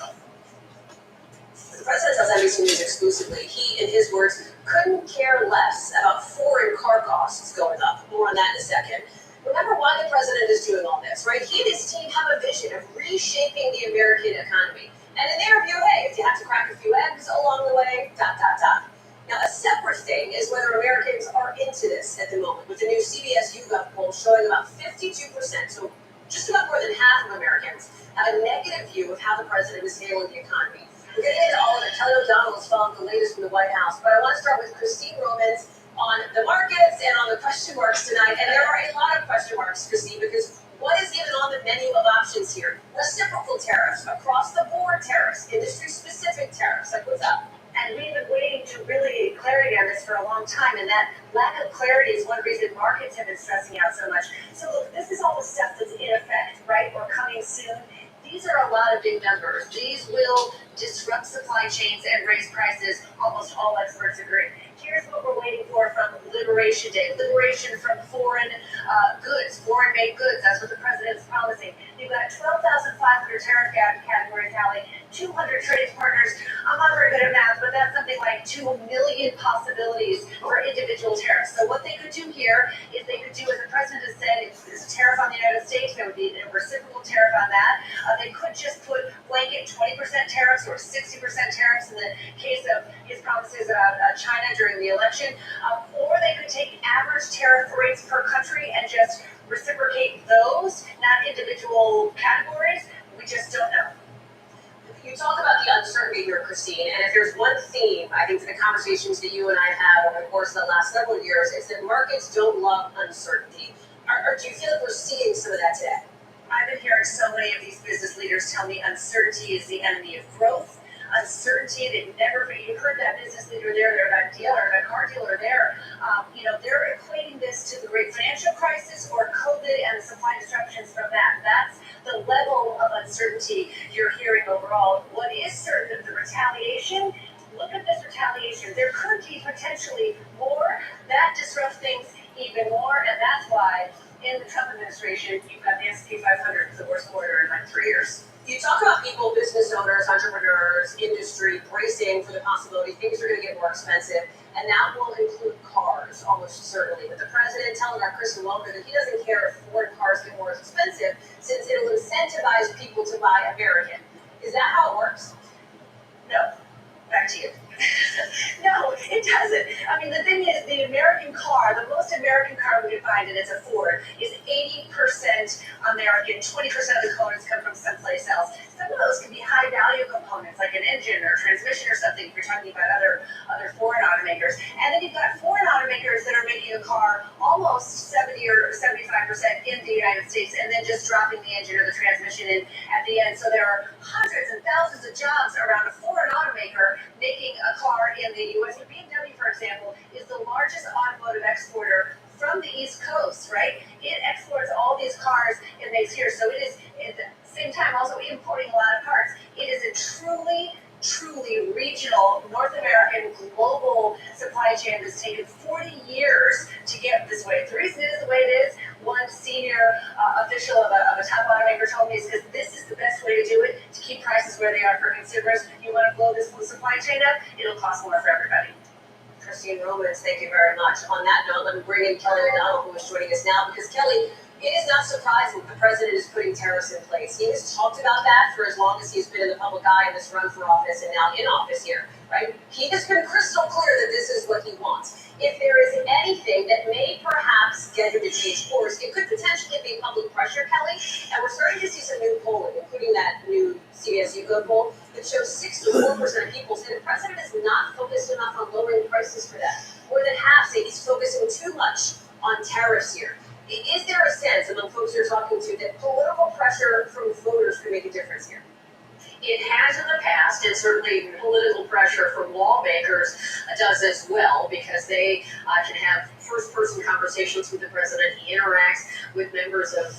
The president tells NBC News exclusively he, in his words, couldn't care less about foreign car costs going up. More on that in a second. Remember why the president is doing all this, right? He and his team have a vision of reshaping the American economy. And in their view, hey, if you have to crack a few eggs along the way, ... Now, a separate thing is whether Americans are into this at the moment, with the new CBS YouGov poll showing about 52%, so just about more than half of Americans, have a negative view of how the president is handling the economy. We're getting into all of it. Kelly O'Donnell is following the latest from the White House, but I want to start with Christine Romans on the markets and on the question marks tonight. And there are a lot of question marks, Christine, because what is even on the menu of options here? Reciprocal tariffs, across-the-board tariffs, industry-specific tariffs. Like, what's up? And we've been waiting to really get clarity on this for a long time, and that lack of clarity is one reason markets have been stressing out so much. So look, this is all the stuff that's in effect, right, or coming soon. These are a lot of big numbers. These will disrupt supply chains and raise prices. Almost all experts agree. Here's what we're waiting for from Liberation Day. Liberation from foreign goods, foreign-made goods. That's what the president's promising. You've got 12,500 tariff categories, Hallie, 200 trading partners. I'm not very good at math, but that's something like 2 million possibilities for individual tariffs. So what they could do here is they could do, as the president has said, is a tariff on the United States. There would be a reciprocal tariff on that. They could just put blanket 20% tariffs or 60% tariffs in the case of his promises about China during the election. Or they could take average tariff rates per country and just reciprocate those, not individual categories. We just don't know. You talk about the uncertainty here, Christine, and if there's one theme, I think, for the conversations that you and I have had over the course of the last several years, is that markets don't love uncertainty. Or do you feel like we're seeing some of that today? I've been hearing so many of these business leaders tell me uncertainty is the enemy of growth. Uncertainty, you heard that business leader there, that dealer, that car dealer there, they're equating this to the great financial crisis or COVID and the supply disruptions from that. That's the level of uncertainty you're hearing overall. What is certain, the retaliation, look at this retaliation. There could be potentially more that disrupts things even more, and that's why in the Trump administration, you've got the S&P 500, the worst quarter in like 3 years. You talk about people, business owners, entrepreneurs, industry, bracing for the possibility things are going to get more expensive, and that will include cars, almost certainly. But the president telling our Kristen Welker that he doesn't care if foreign cars get more expensive, since it'll incentivize people to buy American. Is that how it works? No. Back to you. No, it doesn't. I mean, the thing is, the American car, the most American car we can find, and it's a Ford, is 80% American. 20% of the components come from someplace else. Some of those can be high-value components, like an engine or transmission or something, if you're talking about other foreign automakers. And then you've got foreign automakers that are making a car almost 70 or 75% in the United States, and then just dropping the engine or the transmission in at the end. So there are hundreds and thousands of jobs around a foreign automaker making a car in the U.S. BMW, for example, is the largest automotive exporter from the East Coast, right? It exports all these cars and makes here. So it is, at the same time, also importing a lot of parts. It is a truly regional, North American, global supply chain that's taken 40 years to get this way. The reason it is the way it is, one senior official of a top automaker told me, is because this is the best way to do it, to keep prices where they are for consumers. You want to blow this supply chain up, it'll cost more for everybody. Christine Romans, thank you very much. On that note, let me bring in Kelly O'Donnell, who is joining us now, because Kelly, it is not surprising the president is putting tariffs in place. He has talked about that for as long as he's been in the public eye in this run for office and now in office here, right? He has been crystal clear that this is what he wants. If there is anything that may perhaps get him to change course, it could potentially be public pressure, Kelly. And we're starting to see some new polling, including that new CBS YouGov poll that shows 64% of people say the president is not focused enough on lowering prices for that. More than half say he's focusing too much on tariffs here. Is there a sense among folks you're talking to that political pressure from voters could make a difference here? It has in the past, and certainly political pressure from lawmakers does as well, because they can have first-person conversations with the president. He interacts with members of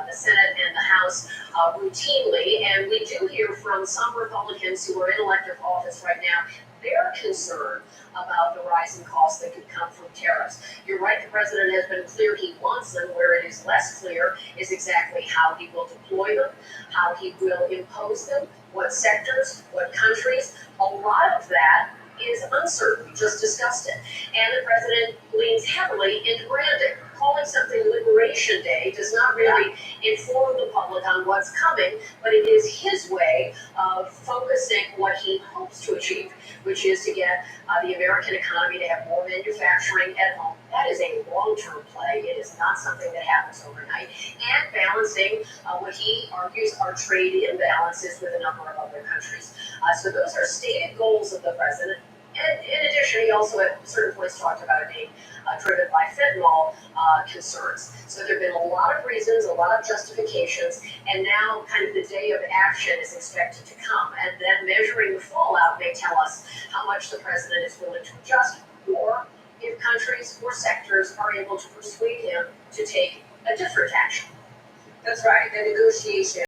the Senate and the House routinely, and we do hear from some Republicans who are in elective office right now. They're concerned about the rising costs that could come from tariffs. You're right, the president has been clear he wants them. Where it is less clear is exactly how he will deploy them, how he will impose them, what sectors, what countries. A lot of that is uncertain. We just discussed it. And the president leans heavily into branding. Calling something Liberation Day does not really inform the public on what's coming, but it is his way of focusing what he hopes to achieve, which is to get the American economy to have more manufacturing at home. That is a long-term play. It is not something that happens overnight. And balancing what he argues are trade imbalances with a number of other countries. So those are stated goals of the president. And in addition, he also at certain points talked about it being driven by fentanyl concerns. So there have been a lot of reasons, a lot of justifications, and now kind of the day of action is expected to come. And then measuring the fallout may tell us how much the president is willing to adjust, or if countries or sectors are able to persuade him to take a different action. That's right, the negotiation.